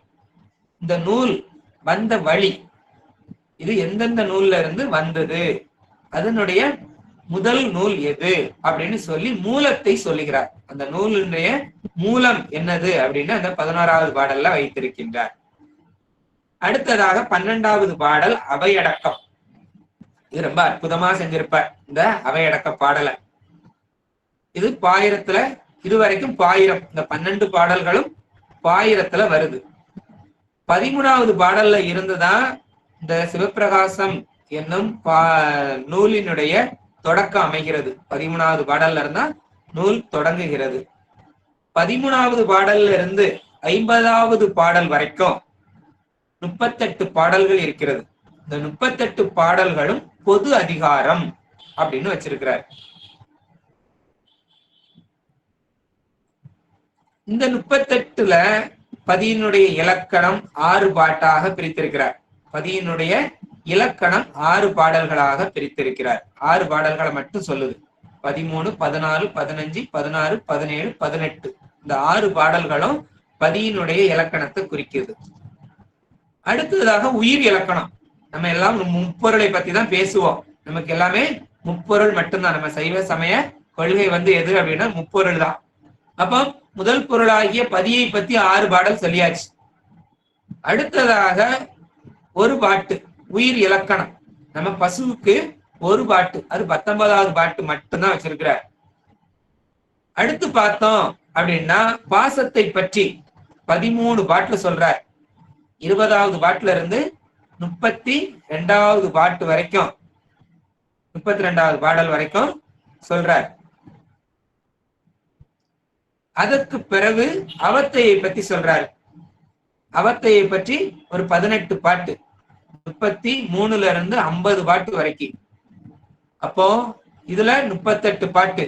இந்த நூல் வந்த வழி, இது எந்தெந்த நூல்ல இருந்து வந்தது அதனுடைய முதல் நூல் எது அப்படின்னு சொல்லி மூலத்தை சொல்லுகிறார். அந்த நூலினுடைய மூலம் என்னது அப்படின்னு அந்த 11வது பாடல்ல வைத்திருக்கின்றார். அடுத்ததாக 12வது பாடல் அவையடக்கம். இது ரொம்ப அற்புதமா செஞ்சிருப்பார் இந்த அவையடக்க பாடலை. இது பாயிரத்துல இதுவரைக்கும் பாயிரம், இந்த 12 பாடல்களும் பாயிரத்துல வருது. 13வது பாடல்ல இருந்துதான் இந்த சிவப்பிரகாசம் என்னும் நூலினுடைய தொடக்கம் அமைகிறது. 13வது பாடல்ல இருந்தா நூல் தொடங்குகிறது. 13வது பாடல்ல இருந்து 50வது பாடல் வரைக்கும் 38 பாடல்கள் இருக்கிறது. இந்த 38 பாடல்களும் பொது அதிகாரம் அப்படின்னு வச்சிருக்கிறார். இந்த 38ல பதியினுடைய இலக்கணம் 6 பாட்டாக பிரித்திருக்கிறார். பதியினுடைய இலக்கணம் 6 பாடல்களாக பிரித்திருக்கிறார். 6 பாடல்களை மட்டும் சொல்லுது. 13, 14, 15, 16, 17, 18 இந்த 6 பாடல்களும் பதியினுடைய இலக்கணத்தை குறிக்குது. அடுத்ததாக உயிர் இலக்கணம். நம்ம எல்லாம் முப்பொருளை பத்தி தான் பேசுவோம். நமக்கு எல்லாமே முப்பொருள் மட்டும்தான். நம்ம சைவ சமய கொள்கை எது அப்படின்னா முப்பொருள் தான். அப்போ முதல் பொருளாகிய பதியை பத்தி 6 பாடல் சொல்லியாச்சு. அடுத்ததாக ஒரு பாட்டு உயிர் இலக்கணம். நம்ம பசுவுக்கு ஒரு பாட்டு, அது 19வது பாட்டு மட்டும்தான் வச்சிருக்கிறார். அடுத்து பார்த்தோம் அப்படின்னா பாசத்தை பற்றி 13 பாட்டுல சொல்றார். 20வது பாட்டுல இருந்து 32வது பாட்டு வரைக்கும் 32வது பாடல் வரைக்கும் சொல்றார். அதற்கு பிறகு அவத்தையை பற்றி சொல்றாரு. அவத்தையை பற்றி ஒரு 18 பாட்டு, 33ல இருந்து 50 பாட்டு வரைக்கும். அப்போ இதுல 38 பாட்டு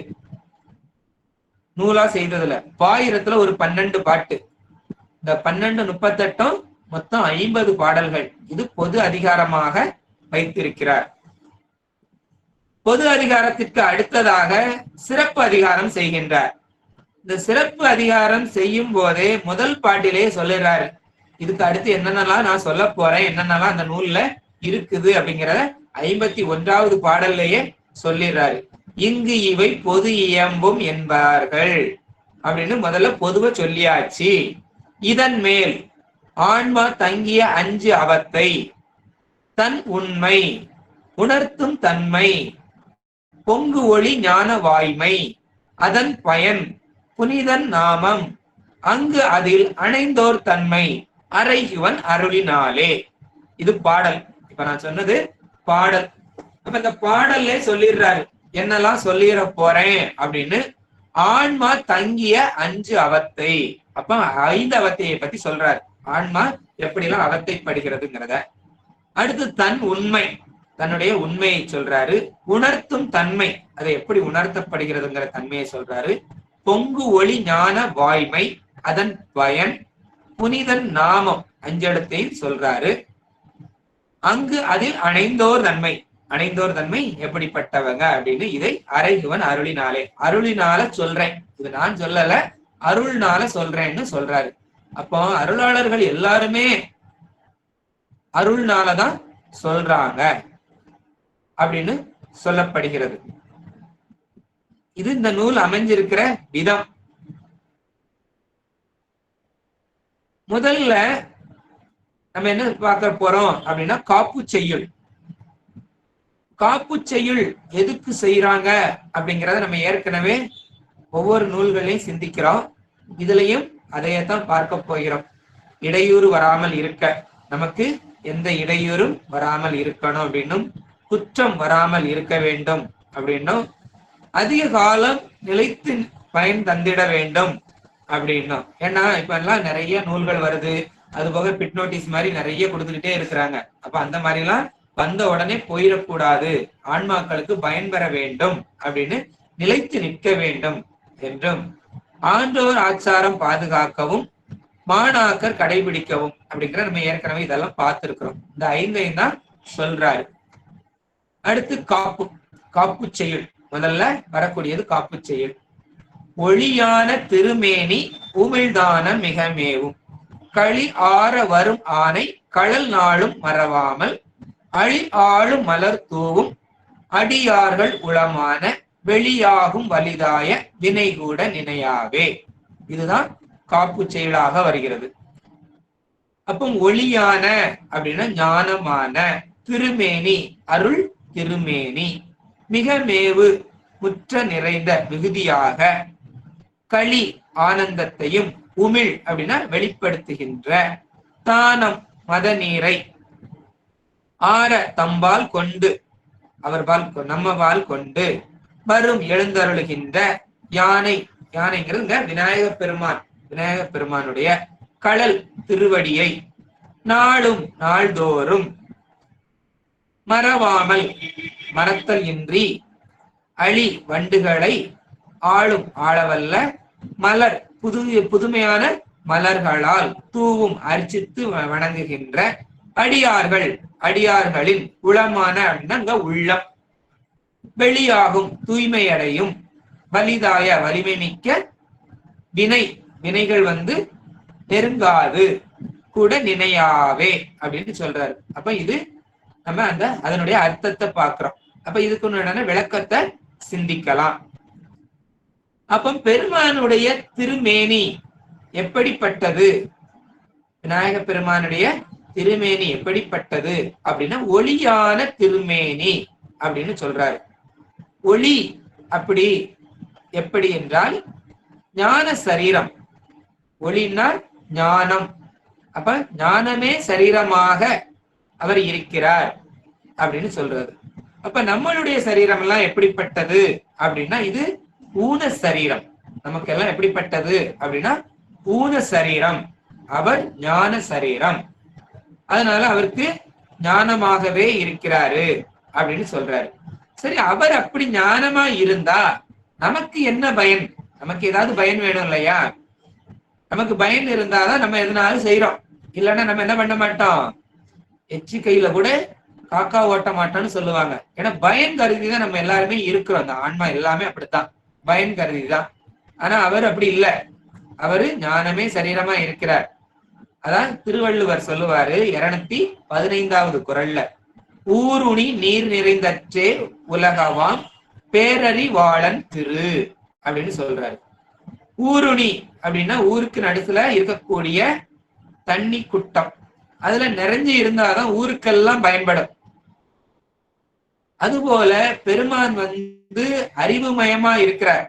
நூலா செய்ததுல. பாயிரத்துல ஒரு 12 பாட்டு. இந்த 12, 38 மொத்தம் 50 பாடல்கள். இது பொது அதிகாரமாக வைத்திருக்கிறார். பொது அதிகாரத்திற்கு அடுத்ததாக சிறப்பு அதிகாரம் செய்கின்றார். இந்த சிறப்பு அதிகாரம் செய்யும் போதே முதல் பாட்டிலே சொல்லுறாரு, இதுக்கு அடுத்து என்னென்னலாம் நான் சொல்ல போறேன், என்னென்னலாம் அந்த நூல்ல இருக்குது அப்படிங்கிறத 51வது பாடல்லையே சொல்லிடுறாரு. இங்கு இவை பொது இயம்பும் என்பார்கள் அப்படின்னு முதல்ல பொதுவ சொல்லியாச்சு. இதன் மேல் ஆன்மா தங்கிய 5 அவத்தை, தன் உண்மை, உணர்த்தும் தன்மை, பொங்கு ஒளி ஞான வாய்மை, அதன் பயன், புனிதன் நாமம், அங்கு அதில் அணைந்தோர் தன்மை, அறைகுவன் அருளினாலே. இது பாடல். இப்ப நான் சொன்னது பாடல். அப்ப இந்த பாடல்ல சொல்லிடுறாரு என்னெல்லாம் சொல்லிட போறேன் அப்படின்னு. ஆன்மா தங்கிய 5 அவத்தை. அப்ப 5 அவத்தையை பத்தி சொல்றாரு. ஆன்மா எப்படி எல்லாம் அவத்தைப்படுகிறதுங்கிறத. அடுத்து தன் உண்மை, தன்னுடைய உண்மையை சொல்றாரு. உணர்த்தும் தன்மை, அதை எப்படி உணர்த்தப்படுகிறதுங்கிற தன்மையை சொல்றாரு. பொங்கு ஒளி ஞான வாய்மை, அதன் பயன், புனிதன் நாமம் 5 இடத்தையும் சொல்றாரு. அங்கு அதில் அணைந்தோர் தன்மை, அணைந்தோர் தன்மை எப்படிப்பட்டவங்க அப்படின்னு இதை அறைகுவன் அருளினாலே, அருளினால சொல்றேன், இது நான் சொல்லல அருள்னால சொல்றேன்னு சொல்றாரு. அப்போ அருளாளர்கள் எல்லாருமே அருள்னாலதான் சொல்றாங்க அப்படின்னு சொல்லப்படுகிறது. இது இந்த நூல் அமைஞ்சிருக்கிற விதம். முதல்ல நம்ம என்ன பார்க்க போறோம் அப்படின்னா காப்பு செய்யுள். காப்பு செய்யுள் எதுக்கு செய்யறாங்க அப்படிங்கிறத நம்ம ஏற்கனவே ஒவ்வொரு நூல்களையும் சிந்திக்கிறோம். இதுலயும் அதையத்தான் பார்க்க போகிறோம். இடையூறு வராமல் இருக்க, நமக்கு எந்த இடையூறும் வராமல் இருக்கணும் அப்படின்னும், குற்றம் வராமல் இருக்க வேண்டும் அப்படின்னும், அதிக காலம் நிலைத்து பயன் தந்திட வேண்டும் அப்படின்னும். ஏன்னா இப்ப எல்லாம் நிறைய நூல்கள் வருது, அது போக பிட் நோட்டீஸ் மாதிரி நிறைய கொடுத்துக்கிட்டே இருக்கிறாங்க. அப்ப அந்த மாதிரி எல்லாம் வந்த உடனே போயிடக்கூடாது, ஆன்மாக்களுக்கு பயன் பெற வேண்டும் அப்படின்னு நிலைத்து நிற்க வேண்டும் என்றும், ஆன்றோர் ஆச்சாரம் பாதுகாக்கவும் மாணாக்கர் கடைபிடிக்கவும் அப்படிங்கிற நம்ம ஏற்கனவே இதெல்லாம் பார்த்திருக்கிறோம். இந்த 5ஐயும் தான் சொல்றாரு. அடுத்து காப்பு, காப்பு செய்யுள். முதல்ல வரக்கூடியது காப்பு செய்யுள். ஒளியான திருமேனி உமிழ்தான மிக மேவும், களி ஆற வரும் ஆனை கழல் நாளும் மறவாமல், அழி ஆளும் மலர் தூவும் அடியார்கள் உளமான வெளியாகும் வலிதாய வினை கூட நினையாவே. இதுதான் காப்பு செயலாக வருகிறது. அப்போ ஒளியான அப்படின்னா ஞானமான, திருமேனி அருள் திருமேனி, மிக மேவு முற்ற நிறைந்த விகுதியாக, களி ஆனந்தத்தையும், உமிழ் அப்படின்னா வெளிப்படுத்துகின்ற, தானம் மத நீரை, ஆர தம்பால் கொண்டு அவர்பால் நம்மபால் கொண்டு, வரும் எழுந்தருளுகின்ற யானை, யானைங்கிறது விநாயக பெருமானுடைய கடல் திருவடியை, நாளும் நாள்தோறும் மறவாமல் மறத்தல் இன்றி, அழி வண்டுகளை ஆளும் ஆளவல்ல மலர் புதுமையான மலர்களால் தூவும் அர்ச்சித்து வணங்குகின்ற அடியார்களின் உளமான அப்படின்னா உள்ளம், வெளியாகும் தூய்மையடையும் வலிதாய வலிமை மிக்க வினைகள் நெருங்காது கூட நினையாவே அப்படின்னு சொல்றாரு. அப்ப இது நம்ம அதனுடைய அர்த்தத்தை பார்க்கிறோம். அப்ப இதுக்கு உண்டான விளக்கத்தை சிந்திக்கலாம். அப்ப பெருமானுடைய திருமேனி எப்படிப்பட்டது, விநாயக பெருமானுடைய திருமேனி எப்படிப்பட்டது அப்படின்னா ஒளியான திருமேனி அப்படின்னு சொல்றாரு. ஒளி அப்படி எப்படி என்றால் ஞான சரீரம், ஒளின்னா ஞானம், அப்ப ஞானமே சரீரமாக அவர் இருக்கிறார் அப்படின்னு சொல்றாரு. அப்ப நம்மளுடைய சரீரம் எல்லாம் எப்படிப்பட்டது அப்படின்னா இது ஊன சரீரம். நமக்கெல்லாம் எப்படிப்பட்டது அப்படின்னா ஊன சரீரம், அவர் ஞான சரீரம், அதனால அவருக்கு ஞானமாகவே இருக்கிறாரு அப்படின்னு சொல்றாரு. சரி, அவர் அப்படி ஞானமா இருந்தா நமக்கு என்ன பயன்? நமக்கு ஏதாவது பயன் வேணும் இல்லையா? நமக்கு பயன் இருந்தாதான் நம்ம எதனாலும் செய்யறோம், இல்லைன்னா நம்ம என்ன பண்ண மாட்டோம், எச்சி கையில கூட காக்கா ஓட்ட மாட்டோம்னு சொல்லுவாங்க. ஏன்னா பயன் கருதிதான் நம்ம எல்லாருமே இருக்கிறோம். அந்த ஆன்மா எல்லாமே அப்படித்தான், பயன் கருதிதான். ஆனா அவர் அப்படி இல்லை, அவரு ஞானமே சரீரமா இருக்கிறார். அதான் திருவள்ளுவர் சொல்லுவாரு 215வது குறள்ல, ஊருணி நீர் நிறைந்தற்றே உலகவாம் பேரறிவாளன் திரு அப்படின்னு சொல்றாரு. ஊருணி அப்படின்னா ஊருக்கு நடுத்துல இருக்கக்கூடிய தண்ணி குட்டம், அதுல நிறைஞ்சு இருந்தாதான் ஊருக்கெல்லாம் பயன்படும். அதுபோல பெருமான் அறிவுமயமா இருக்கிறார்.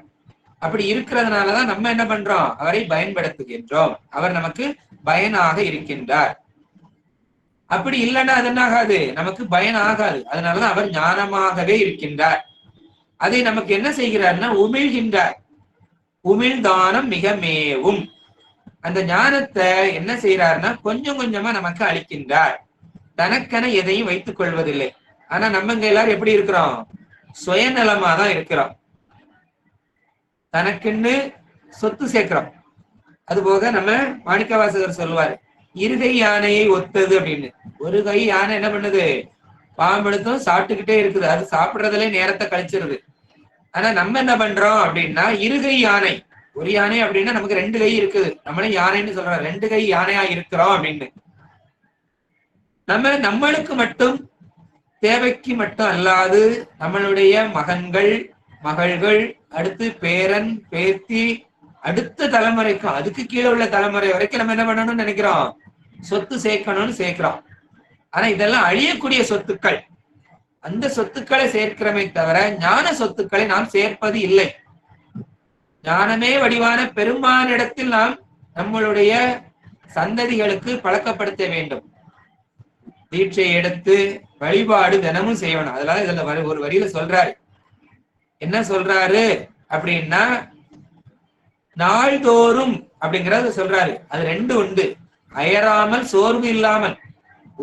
அப்படி இருக்கிறதுனாலதான் நம்ம என்ன பண்றோம், அவரை பயன்படுத்துகின்றோம். அவர் நமக்கு பயனாக இருக்கின்றார். அப்படி இல்லைன்னா அது என்ன ஆகாது, நமக்கு பயன் ஆகாது. அதனாலதான் அவர் ஞானமாகவே இருக்கின்றார். அதை நமக்கு என்ன செய்கிறார்னா உமிழ்கின்றார். உமிழ்தானம் மிக மேவும், அந்த ஞானத்தை என்ன செய்யறாருன்னா கொஞ்சம் கொஞ்சமா நமக்கு அளிக்கின்றார். தனக்கென எதையும் வைத்துக் கொள்வதில்லை. ஆனா நம்ம இங்க எல்லாரும் எப்படி இருக்கிறோம், சுயநலமா தான் இருக்கிறோம். தனக்குன்னு சொத்து சேர்க்கிறோம். அது போக நம்ம மாணிக்கவாசகர் சொல்லுவாரு, இருகை யானையை ஒத்தது அப்படின்னு. ஒரு கை யானை என்ன பண்ணுது, பாம்பெடுத்தும் சாப்பிட்டுக்கிட்டே இருக்குது, அது சாப்பிடுறதுல நேரத்தை கழிச்சிருது. ஆனா நம்ம என்ன பண்றோம் அப்படின்னா இருகை யானை. ஒரு யானை அப்படின்னா நமக்கு 2 கை இருக்குது, நம்மளே யானைன்னு சொல்றோம், 2 கை யானையா இருக்கிறோம் அப்படின்னு. நம்மளுக்கு மட்டும் தேவைக்கு மட்டும் அல்லாது நம்மளுடைய மகன்கள் மகள்கள், அடுத்து பேரன் பேத்தி, அடுத்த தலைமுறைக்கும் அதுக்கு கீழே உள்ள தலைமுறை வரைக்கும் நம்ம என்ன பண்ணணும்னு நினைக்கிறோம், சொத்து சேர்க்கணும்னு சேர்க்கிறோம். ஆனா இதெல்லாம் அழியக்கூடிய சொத்துக்கள். அந்த சொத்துக்களை சேர்க்கிறமை தவிர ஞான சொத்துக்களை நாம் சேர்ப்பது இல்லை. ஞானமே வடிவான பெருமானிடத்தில் நாம் நம்மளுடைய சந்ததிகளுக்கு பழக்கப்படுத்த வேண்டும். தீட்சை எடுத்து வழிபாடு தினமும் செய்யணும். அதனால இதுல ஒரு வரியில சொல்றாரு, என்ன சொல்றாரு அப்படின்னா நாள்தோறும் அப்படிங்கறத சொல்றாரு. அது 2 உண்டு, அயராமல் சோர்வு இல்லாமல்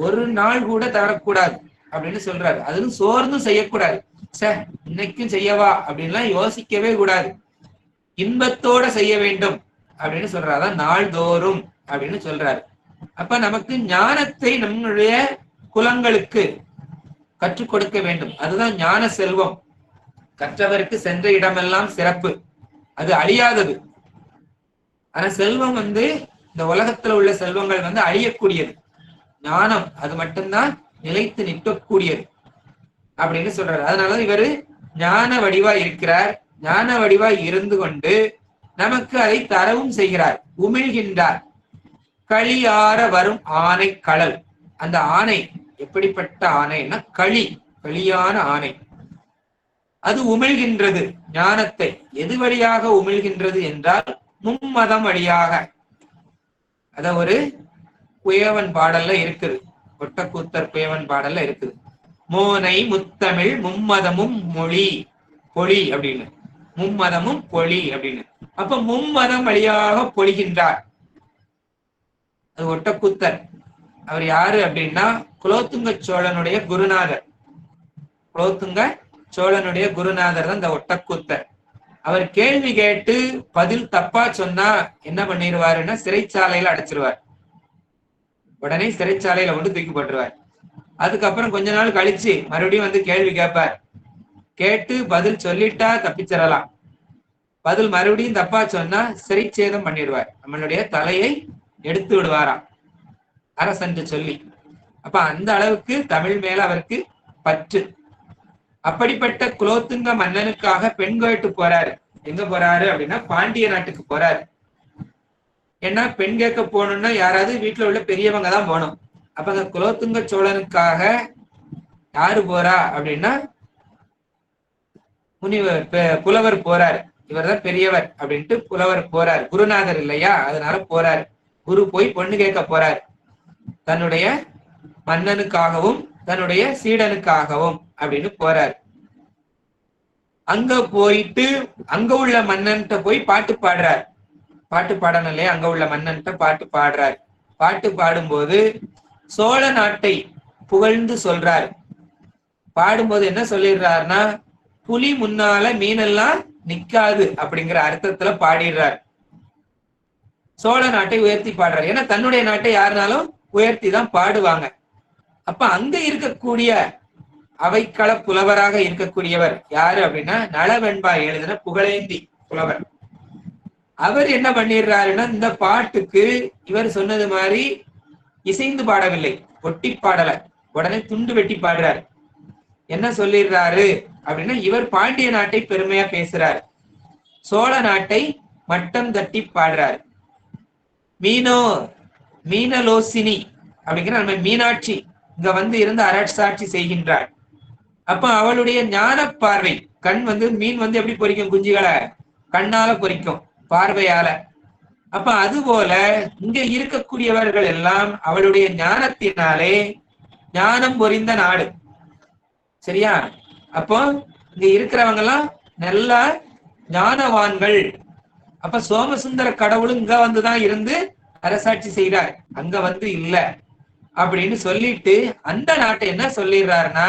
ஒரு நாள் கூட தவறக்கூடாது அப்படின்னு சொல்றாரு. அதுவும் சோர்ந்து செய்யக்கூடாது, இன்னைக்கும் செய்யவா அப்படின்லாம் யோசிக்கவே கூடாது, இன்பத்தோட செய்ய வேண்டும் அப்படின்னு சொல்றாரு. நாள்தோறும் அப்படின்னு சொல்றாரு. அப்ப நமக்கு ஞானத்தை நம்மளுடைய குலங்களுக்கு கற்றுக் கொடுக்க வேண்டும். அதுதான் ஞான செல்வம். கற்றவருக்கு சென்ற இடமெல்லாம் சிறப்பு, அது அழியாதது. ஆனா செல்வம் இந்த உலகத்துல உள்ள செல்வங்கள் அழியக்கூடியது. ஞானம் அது மட்டும்தான் நிலைத்து நிற்கக்கூடியது. அப்படின்னு சொல்றாரு. அதனால இவரு ஞான வடிவா இருக்கிறார். ஞான வடிவா இருந்து கொண்டு நமக்கு அதை தரவும் செய்கிறார், உமிழ்கின்றார். களியார வரும் ஆணை களல். அந்த ஆணை எப்படிப்பட்ட ஆணைன்னா களியான ஆணை. அது உமிழ்கின்றது ஞானத்தை. எது வழியாக உமிழ்கின்றது என்றால் மும்மதம் வழியாக. அத ஒரு குயவன் பாடல்ல இருக்குது, ஒட்டக்கூத்தர் குயவன் பாடல்ல இருக்குது. மோனை முத்தமிழ் மும்மதமும் மொழி பொழி அப்படின்னு, மும்மதமும் பொழி அப்படின்னு. அப்ப மும்மதம் வழியாக பொழிகின்றார். அது ஒட்டக்கூத்தர். அவர் யாரு அப்படின்னா குலோத்துங்க சோழனுடைய குருநாதர். குலோத்துங்க சோழனுடைய குருநாதர் தான் இந்த ஒட்டக்கூத்தர். அவர் கேள்வி கேட்டு பதில் தப்பா சொன்னா என்ன பண்ணிடுவாருன்னா சிறைச்சாலையில அடைச்சிருவார். உடனே சிறைச்சாலையில கொண்டு தூக்கி போட்டுருவார். அதுக்கப்புறம் கொஞ்ச நாள் கழிச்சு மறுபடியும் வந்து கேள்வி கேட்பார். கேட்டு பதில் சொல்லிட்டா தப்பிச்சிடலாம். பதில் மறுபடியும் தப்பா சொன்னா சிறைச்சேதம் பண்ணிடுவார், நம்மளுடைய தலையை எடுத்து விடுவாராம் அரசன் சொல்லி. அப்ப அந்த அளவுக்கு தமிழ் மேல அவருக்கு பற்று. அப்படிப்பட்ட குலோத்துங்க மன்னனுக்காக பெண் கேட்டு போறாரு. எங்க போறாரு அப்படின்னா பாண்டிய நாட்டுக்கு போறாரு. ஏன்னா பெண் கேட்க போகணும்னா யாராவது வீட்டுல உள்ள பெரியவங்க தான் போகணும். அப்ப அந்த குலோத்துங்க சோழனுக்காக யாரு போறா அப்படின்னா முனிவர் புலவர் போறாரு. இவர் தான் பெரியவர் அப்படின்ட்டு புலவர் போறார், குருநாதர் இல்லையா, அதனால போறாரு. குரு போய் பொண்ணு கேட்க போறாரு, தன்னுடைய மன்னனுக்காகவும் தன்னுடைய சீடனுக்காகவும் அப்படின்னு போறாரு. அங்க போயிட்டு அங்க உள்ள மன்னன்ட்ட போய் பாட்டு பாடுறார். பாட்டு பாடணும் இல்லையா, அங்க உள்ள மன்னன்ட்ட பாட்டு பாடுறார். பாட்டு பாடும்போது சோழ நாட்டை புகழ்ந்து சொல்றாரு. பாடும்போது என்ன சொல்லிடுறாருன்னா புலி முன்னால மீனெல்லாம் நிக்காது அப்படிங்கிற அர்த்தத்துல பாடிடுறார். சோழ நாட்டை உயர்த்தி பாடுறாரு. ஏன்னா தன்னுடைய நாட்டை யாருனாலும் உயர்த்தி தான் பாடுவாங்க. அப்ப அங்க இருக்கக்கூடிய அவைக்கள புலவராக இருக்கக்கூடியவர் யாரு அப்படின்னா நளவெண்பா எழுதின புகழேந்தி புலவர். அவர் என்ன பண்ணிடுறாருன்னா இந்த பாட்டுக்கு இவர் சொன்னது மாதிரி இசைந்து பாடவில்லை, ஒட்டி பாடல, உடனே துண்டு வெட்டி பாடுறாரு. என்ன சொல்லிடுறாரு அப்படின்னா இவர் பாண்டிய நாட்டை பெருமையா பேசுறாரு, சோழ நாட்டை மட்டம் தட்டி பாடுறாரு. மீனலோசினி அப்படிங்கிற நம்ம மீனாட்சி இங்க வந்து இருந்து அரசாட்சி செய்கின்றார். அப்ப அவளுடைய ஞான பார்வை, கண் வந்து மீன் வந்து எப்படி பொறிக்கும், குஞ்சுகளை கண்ணால பொறிக்கும், பார்வையால. அப்ப அது போல இங்க இருக்கக்கூடியவர்கள் எல்லாம் அவளுடைய ஞானத்தினாலே ஞானம் பொறிந்த நாடு. சரியா? அப்போ இங்க இருக்கிறவங்க எல்லாம் நல்ல ஞானவான்கள். அப்ப சோமசுந்தர கடவுளும் இங்க வந்துதான் இருந்து அரசாட்சி செய்கிறார், அங்க வந்து இல்ல அப்படின்னு சொல்லிட்டு அந்த நாட்டை என்ன சொல்லிடுறாருன்னா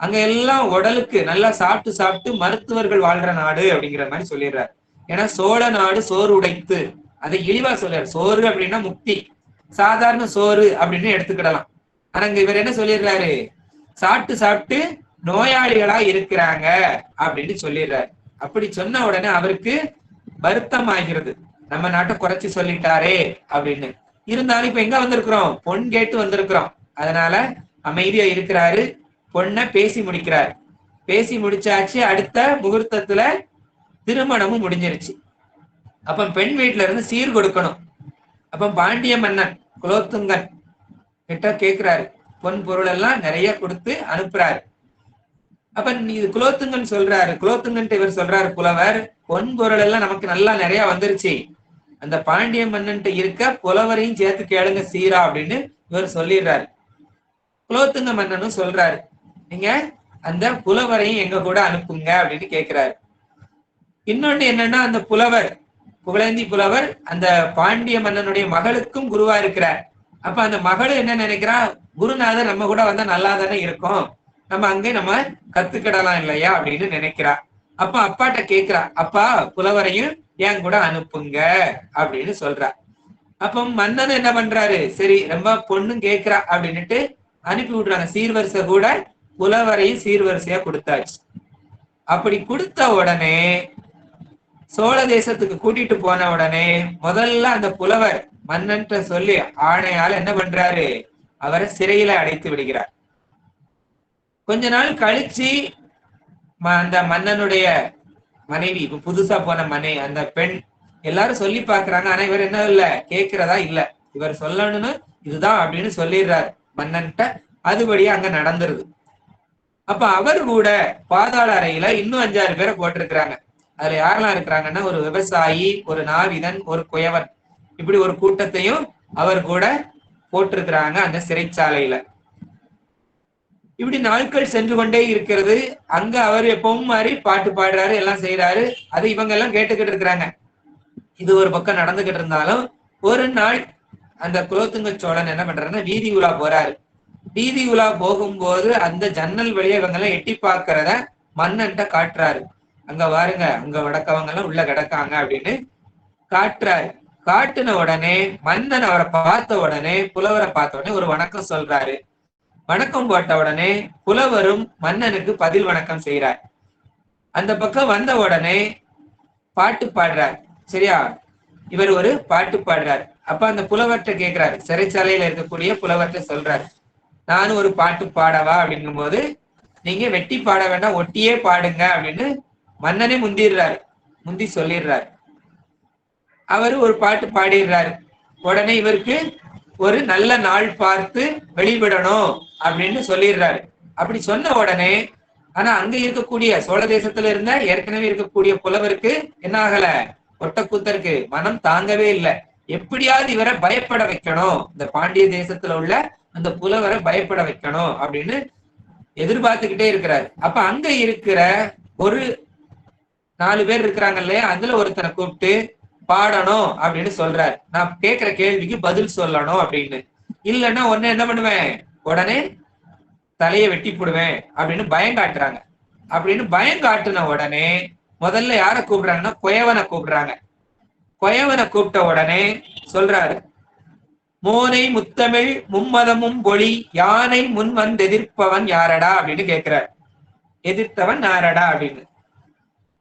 அங்க எல்லாம் உடலுக்கு நல்லா சாப்பிட்டு சாப்பிட்டு மருத்துவர்கள் வாழ்ற நாடு அப்படிங்கிற மாதிரி சொல்லிடுறாரு. ஏன்னா சோழ நாடு சோறு உடைத்து, அதை இழிவா சொல்றாரு. சோறு அப்படின்னா முக்தி, சாதாரண சோறு அப்படின்னு எடுத்துக்கிடலாம். ஆனா இங்க இவர் என்ன சொல்லிடுறாரு, சாப்பிட்டு சாப்பிட்டு நோயாளிகளா இருக்கிறாங்க அப்படின்னு சொல்லிடுறாரு. அப்படி சொன்ன உடனே அவருக்கு வருத்தம் ஆகிறது, நம்ம நாட்டை குறைச்சி சொல்லிட்டாரே அப்படின்னு. இருந்தாலும் இப்ப எங்க வந்திருக்கிறோம், பொன் கேட்டு வந்திருக்கிறோம். அதனால அமைதியா இருக்கிறாரு. பொண்ணை பேசி முடிக்கிறார். பேசி முடிச்சாச்சு. அடுத்த முகூர்த்தத்துல திருமணமும் முடிஞ்சிருச்சு. அப்ப பெண் வீட்டுல இருந்து சீர் கொடுக்கணும். அப்ப பாண்டிய மன்னன் குலோத்துங்கன் கிட்ட கேட்கிறாரு, பொன் பொருள் எல்லாம் நிறைய கொடுத்து அனுப்புறாரு. அப்ப இது குலோத்துங்கன் சொல்றாரு, குலோத்துங்கன் இவர் சொல்றாரு புலவர், பொன் பொருள் எல்லாம் நமக்கு நல்லா நிறைய வந்துருச்சு, அந்த பாண்டிய மன்னன் இருக்க புலவரையும் சேர்த்து கேளுங்க சீரா அப்படின்னு இவர் சொல்லிடுறாரு. குலோத்துங்க மன்னனும் சொல்றாரு, நீங்க அந்த புலவரையும் எங்க கூட அனுப்புங்க அப்படின்னு கேட்கிறாரு. இன்னொன்னு என்னன்னா அந்த புலவர் புகழேந்தி புலவர் அந்த பாண்டிய மன்னனுடைய மகளுக்கும் குருவா இருக்கிறார். அப்ப அந்த மகளும் என்ன நினைக்கிறா, குருநாதர் நம்ம கூட வந்தா நல்லா தானே இருக்கும், நம்ம அங்கே நம்ம கத்துக்கிடலாம் இல்லையா அப்படின்னு நினைக்கிறா. அப்ப அப்பாட்ட கேட்கிறா, அப்பா புலவரையும் என் கூட அனுப்புங்க அப்படின்னு சொல்றா. அப்ப மன்னன் என்ன பண்றாரு, சரி ரொம்ப பொண்ணும் கேட்கிறா அப்படின்னுட்டு அனுப்பி விடுறாங்க. சீர்வரிசை கூட புலவரையும் சீர்வரிசையா கொடுத்தாச்சு. அப்படி கொடுத்த உடனே சோழ தேசத்துக்கு கூட்டிட்டு போன உடனே முதல்ல அந்த புலவர் மன்னன் சொல்லி ஆணையால என்ன பண்றாரு, அவரை சிறையில அடைத்து விடுகிறார். கொஞ்ச நாள் கழிச்சு அந்த மன்னனுடைய மனைவி, இப்ப புதுசா போன அந்த பெண் எல்லாரும் சொல்லி பாக்குறாங்க. ஆனா இவர் என்ன இல்ல, கேட்கிறதா இல்ல. இவர் சொல்லணும்னு இதுதான் அப்படின்னு சொல்லிடுறாரு மன்னன்ட்ட. அதுபடியே அங்க நடந்துருது. அப்ப அவர் கூட பாதாள அறையில இன்னும் 5-6 பேரை போட்டிருக்கிறாங்க. அதுல யாரெல்லாம் இருக்கிறாங்கன்னா, ஒரு விவசாயி, ஒரு நாவிதன், ஒரு குயவன், இப்படி ஒரு கூட்டத்தையும் அவர் கூட போட்டிருக்கிறாங்க அந்த சிறைச்சாலையில. இப்படி நாட்கள் சென்று கொண்டே இருக்கிறது. அங்க அவர் எப்பவும் மாதிரி பாட்டு பாடுறாரு, எல்லாம் செய்யறாரு. அது இவங்க எல்லாம் கேட்டுக்கிட்டு இருக்கிறாங்க. இது ஒரு பக்கம் நடந்துகிட்டு இருந்தாலும், ஒரு நாள் அந்த குலோத்துங்க சோழன் என்ன பண்றாருன்னா வீதி உலா போறாரு. வீதி உலா போகும்போது அந்த ஜன்னல் வழியா இவங்க எல்லாம் எட்டி பார்க்கிறத மன்னன்ட்ட காட்டுறாரு. அங்க பாருங்க, அங்க வடக்கவங்க எல்லாம் உள்ள கிடக்காங்க அப்படின்னு காட்டுறாரு. காட்டுன உடனே மன்னன் அவரை பார்த்த உடனே, புலவரை பார்த்த உடனே ஒரு வணக்கம் சொல்றாரு. வணக்கம் போட்ட உடனே புலவரும் மன்னனுக்கு பதில் வணக்கம் செய்யறார். அந்த பக்கம் வந்த உடனே பாட்டு பாடுறார். சரியா, இவர் ஒரு பாட்டு பாடுறார். அப்ப அந்த புலவர்கிட்ட கேட்கிறாரு, சிறைச்சாலையில இருக்கக்கூடிய புலவர்கிட்ட சொல்றாரு, நானும் ஒரு பாட்டு பாடவா அப்படிங்கும் போது, நீங்க வெட்டி பாட வேண்டாம், ஒட்டியே பாடுங்க அப்படின்னு மன்னனே முந்தி சொல்லிடுறாரு. அவரு ஒரு பாட்டு பாடிடுறாரு. உடனே இவருக்கு ஒரு நல்ல நாள் பார்த்து வெளிவிடணும் அப்படின்னு சொல்லிடுறாரு. அப்படி சொன்ன உடனே, ஆனா அங்க இருக்கக்கூடிய சோழ தேசத்துல இருந்த ஏற்கனவே இருக்கக்கூடிய புலவருக்கு என்ன ஆகல, ஒட்டக்கூத்தருக்கு மனம் தாங்கவே இல்லை. எப்படியாவது இவரை பயப்பட வைக்கணும், இந்த பாண்டிய தேசத்துல உள்ள அந்த புலவரை பயப்பட வைக்கணும் அப்படின்னு எதிர்பார்த்துக்கிட்டே இருக்கிறாரு. அப்ப அங்க இருக்கிற ஒரு 4 பேர் இருக்கிறாங்க இல்லையா, அதுல ஒருத்தனை கூப்பிட்டு பாடணும் அப்படின்னு சொல்றாரு. நான் கேட்கிற கேள்விக்கு பதில் சொல்லணும் அப்படின்னு. இல்லைன்னா உடனே என்ன பண்ணுவேன், உடனே தலையை வெட்டி போடுவேன் அப்படின்னு பயம் காட்டுறாங்க. அப்படின்னு பயம் காட்டுன உடனே முதல்ல யார கூப்பிடுறாங்கன்னா குயவனை கூப்பிடுறாங்க. குயவனை கூப்பிட்ட உடனே சொல்றாரு, மோனை முத்தமிழ் மும்மதமும் பொழி யானை முன் வந்து எதிர்ப்பவன் யாரடா அப்படின்னு கேட்கிறார். எதிர்த்தவன் யாரடா அப்படின்னு.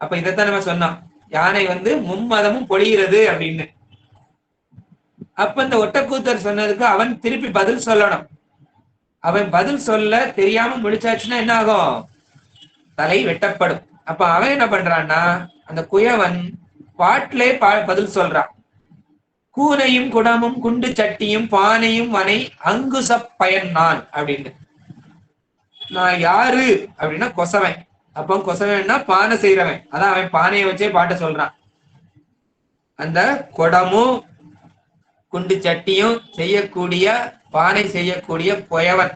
அப்ப இதைத்தான் நம்ம சொன்னோம், யானை மும்மதமும் பொழிகிறது அப்படின்னு. அப்ப இந்த ஒட்டக்கூத்தர் சொன்னதுக்கு அவன் திருப்பி பதில் சொல்லணும். அவன் பதில் சொல்ல தெரியாம முடிச்சாச்சுன்னா என்ன ஆகும், தலை வெட்டப்படும். அப்ப அவன் என்ன பண்றான்னா, அந்த குயவன் பாட்டிலே பதில் சொல்றான். கூனையும் குடமும் குண்டு சட்டியும் பானையும் வனை அங்குச பயன் நான் அப்படின்னு. நான் யாரு அப்படின்னா கொசவன். அப்ப கொசவன்னா பானை செய்யறவன். அதான் அவன் பானையை வச்சே பாட்ட சொல்றான். அந்த குடமும் குண்டு சட்டியும் செய்யக்கூடிய, பானை செய்யக்கூடிய குயவன்.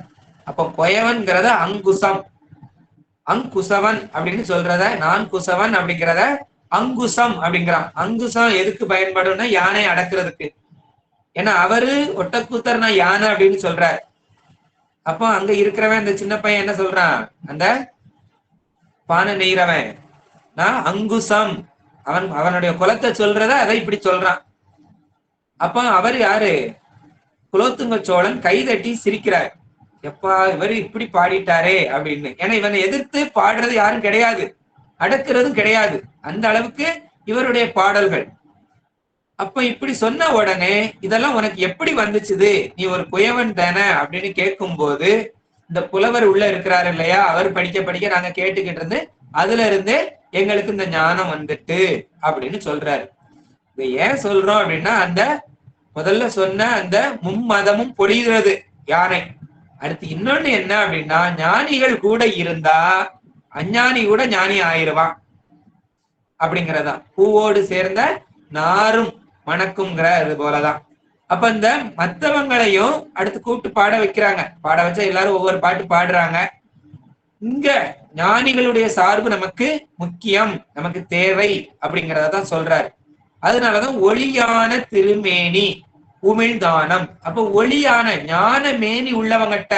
அப்ப குயவன்கிறத அங்குசம், அங்குசவன் அப்படின்னு சொல்றத, நான் குசவன் அப்படிங்கிறத அங்குசம் அப்படிங்கிறான். அங்குசம் எதுக்கு பயன்படும்னா யானை அடக்குறதுக்கு. ஏன்னா அவரு ஒட்டக்கூத்தர் நான் யானை அப்படின்னு சொல்றாரு. அப்போ அங்க இருக்கிறவன் அந்த சின்ன பையன் என்ன சொல்றான், அந்த பானை நெய்றவன் நான் அங்குசம், அவனுடைய குலத்தை சொல்றத அதை இப்படி சொல்றான். அப்ப அவர் யாரு, குலோத்துங்க சோழன் கைதட்டி சிரிக்கிறார். எப்பா இவர் இப்படி பாடிட்டாரே அப்படின்னு. ஏன்னா இவனை எதிர்த்து பாடுறது யாரும் கிடையாது, அடக்குறதும் கிடையாது. அந்த அளவுக்கு இவருடைய பாடல்கள். அப்ப இப்படி சொன்ன உடனே, இதெல்லாம் உனக்கு எப்படி வந்துச்சுது, நீ ஒரு குயவன் தானே அப்படின்னு கேட்கும் போது, இந்த புலவர் உள்ள இருக்கிறாரு இல்லையா, அவர் படிக்க நாங்க கேட்டுக்கிட்டு இருந்து அதுல இருந்து எங்களுக்கு இந்த ஞானம் வந்துட்டு அப்படின்னு சொல்றாரு. இதை ஏன் சொல்றோம் அப்படின்னா, அந்த முதல்ல சொன்ன அந்த மும்மதமும் பொழிகிறது யானை. அடுத்து இன்னொன்னு என்ன அப்படின்னா, ஞானிகள் கூட இருந்தா அஞ்ஞானி கூட ஞானி ஆயிடுவான் அப்படிங்கிறதான். பூவோடு சேர்ந்த நாரும் மணக்கும்ங்கிற இது போலதான். அப்ப இந்த மத்தவங்களையும் அடுத்து கூப்பிட்டு பாட வைக்கிறாங்க. பாட வச்சா எல்லாரும் ஒவ்வொரு பாட்டு பாடுறாங்க. இங்க ஞானிகளுடைய சார்பு நமக்கு முக்கியம், நமக்கு தேவை அப்படிங்கிறதான் சொல்றாரு. அதனாலதான் ஒளியான திருமேனி உமிழ்தானம். அப்ப ஒளியான ஞான மேனி உள்ளவங்கிட்ட,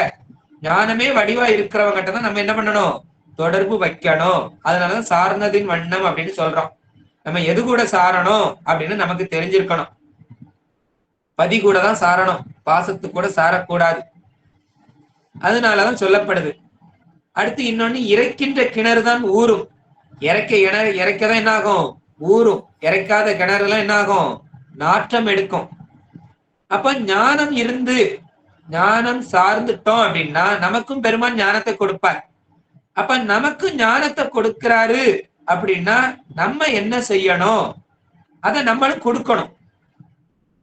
ஞானமே வடிவா இருக்கிறவங்கிட்ட தான் நம்ம என்ன பண்ணணும், தொடர்பு வைக்கணும். அதனாலதான் சார்ந்ததின் வண்ணம் அப்படின்னு சொல்றோம். நம்ம எது கூட சாரணும் அப்படின்னு நமக்கு தெரிஞ்சிருக்கணும். பதி கூட தான் சாரணும், பாசத்து கூட சாரக்கூடாது. அதனாலதான் சொல்லப்படுது. அடுத்து இன்னொன்னு, இறைக்கின்ற கிணறு தான் ஊறும். இறைக்கதான் என்ன ஆகும், ஊறும். இறைக்காத கிணறு எல்லாம் என்ன ஆகும், நாற்றம் எடுக்கும். அப்ப ஞானம் இருந்து ஞானம் சார்ந்துட்டோம் அப்படின்னா நமக்கும் பெருமான் ஞானத்தை கொடுப்பார். அப்ப நமக்கு ஞானத்தை கொடுக்கிறாரு அப்படின்னா நம்ம என்ன செய்யணும்? அதை நம்மளும் கொடுக்கணும்.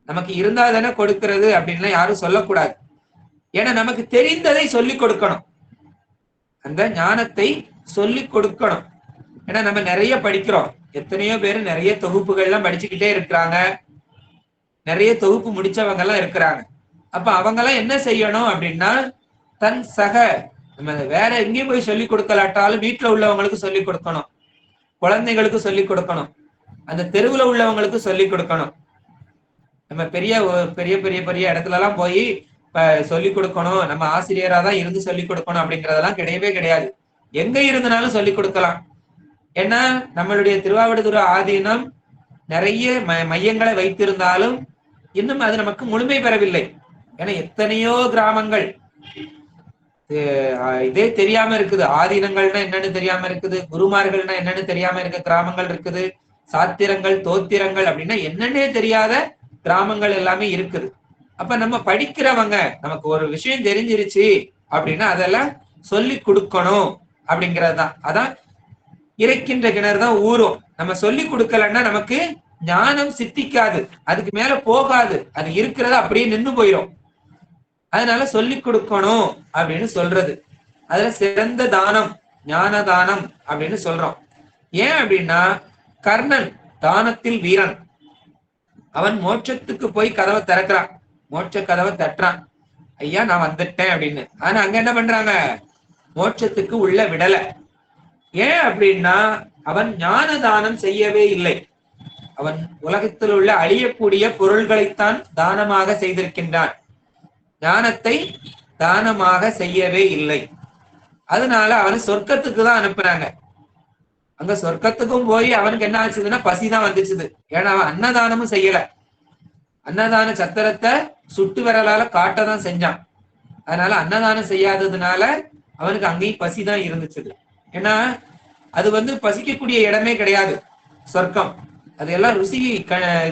நமக்கு இருந்தா தானே கொடுக்கிறது அப்படின்லாம் யாரும் சொல்லக்கூடாது. ஏன்னா நமக்கு தெரிந்ததை சொல்லி கொடுக்கணும். அந்த ஞானத்தை சொல்லி கொடுக்கணும். ஏன்னா நம்ம நிறைய படிக்கிறோம். எத்தனையோ பேர் நிறைய தொகுப்புகள்லாம் படிச்சுக்கிட்டே இருக்கிறாங்க. நிறைய தொகுப்பு முடிச்சவங்க எல்லாம் இருக்கிறாங்க. அப்ப அவங்க எல்லாம் என்ன செய்யணும் அப்படின்னா, தன் சக நம்ம வேற எங்கேயும் போய் சொல்லி கொடுக்கலாட்டாலும் வீட்டுல உள்ளவங்களுக்கு சொல்லி கொடுக்கணும், குழந்தைகளுக்கு சொல்லி கொடுக்கணும், அந்த தெருவுல உள்ளவங்களுக்கு சொல்லி கொடுக்கணும். நம்ம பெரிய பெரிய பெரிய பெரிய இடத்துல எல்லாம் போய் சொல்லி கொடுக்கணும், நம்ம ஆசிரியரா தான் இருந்து சொல்லி கொடுக்கணும் அப்படிங்கறதெல்லாம் கிடையவே கிடையாது. எங்க இருந்தனாலும் சொல்லி கொடுக்கலாம். ஏன்னா நம்மளுடைய திருவாவடுதுறை ஆதீனம் நிறைய மையங்களை வைத்திருந்தாலும் இன்னும் அது நமக்கு முழுமை பெறவில்லை. ஏன்னா எத்தனையோ கிராமங்கள் இதே தெரியாம இருக்குது. ஆதீனங்கள்னா என்னன்னு தெரியாம இருக்குது, குருமார்கள்னா என்னன்னு தெரியாம இருக்க கிராமங்கள் இருக்குது, சாத்திரங்கள் தோத்திரங்கள் அப்படின்னா என்னன்னே தெரியாத கிராமங்கள் எல்லாமே இருக்குது. அப்ப நம்ம படிக்கிறவங்க நமக்கு ஒரு விஷயம் தெரிஞ்சிருச்சு அப்படின்னா அதெல்லாம் சொல்லி கொடுக்கணும் அப்படிங்கறதுதான். அதான் இறைக்கின்ற கிணறு தான் ஊரும். நம்ம சொல்லி கொடுக்கலன்னா நமக்கு ஞானம் சித்திக்காது, அதுக்கு மேல போகாது, அது இருக்கிறத அப்படியே நின்று போயிடும். அதனால சொல்லி கொடுக்கணும் அப்படின்னு சொல்றது. அதுல சிறந்த தானம் ஞான தானம் அப்படின்னு சொல்றோம். ஏன் அப்படின்னா கர்ணன் தானத்தில் வீரன். அவன் மோட்சத்துக்கு போய் கதவை திறக்கிறான், மோட்ச கதவை தட்டுறான், ஐயா நான் வந்துட்டேன் அப்படின்னு. ஆனா அங்க என்ன பண்றாங்க? மோட்சத்துக்கு உள்ள விடல. ஏன் அப்படின்னா அவன் ஞான தானம் செய்யவே இல்லை. அவன் உலகத்தில் உள்ள அழியக்கூடிய பொருள்களைத்தான் தானமாக செய்திருக்கின்றான், ஞானத்தை தானமாக செய்யவே இல்லை. அதனால அவனை சொர்க்கத்துக்கு தான் அனுப்புறாங்க. அங்க சொர்க்கத்துக்கும் போய் அவனுக்கு என்ன ஆச்சுதுன்னா பசிதான் வந்துச்சுது. ஏன்னா அவன் அன்னதானமும் செய்யல. அன்னதான சத்திரத்தை சுட்டு விரலால காட்டதான் செஞ்சான். அதனால அன்னதானம் செய்யாததுனால அவனுக்கு அங்கேயும் பசிதான் இருந்துச்சு. ஏன்னா அது பசிக்கக்கூடிய இடமே கிடையாது சொர்க்கம். அது எல்லாம்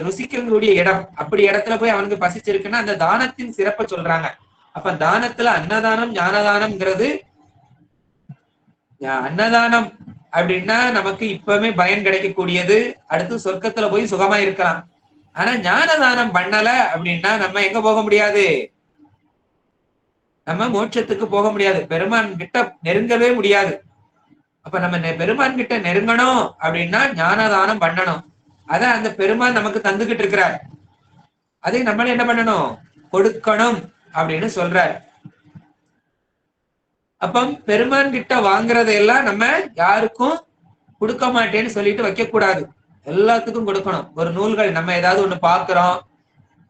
ருசிக்கக்கூடிய இடம். அப்படி இடத்துல போய் அவனுக்கு பசிச்சிருக்குன்னா அந்த தானத்தின் சிறப்பை சொல்றாங்க. அப்ப தானத்துல அன்னதானம் ஞானதானம்ங்கிறது, அன்னதானம் அப்படின்னா நமக்கு இப்பவுமே பயன் கிடைக்கக்கூடியது, அடுத்து சொர்க்கத்துல போய் சுகமா இருக்கலாம். ஆனா ஞானதானம் பண்ணல அப்படின்னா நம்ம எங்க போக முடியாது? நம்ம மோட்சத்துக்கு போக முடியாது, பெருமான் கிட்ட நெருங்கவே முடியாது. அப்ப நம்ம பெருமான் கிட்ட நெருங்கணும் அப்படின்னா ஞானதானம் பண்ணணும். அத அந்த பெருமான் நமக்கு தந்துகிட்டு இருக்கிறார். அதை நம்மள என்ன பண்ணணும்? கொடுக்கணும் அப்படின்னு சொல்றார். அப்ப பெருமான் கிட்ட வாங்குறதையெல்லாம் நம்ம யாருக்கும் கொடுக்க மாட்டேன்னு சொல்லிட்டு வைக்க கூடாது, எல்லாத்துக்கும் கொடுக்கணும். ஒரு நூல்கள் நம்ம ஏதாவது ஒண்ணு பாக்குறோம்,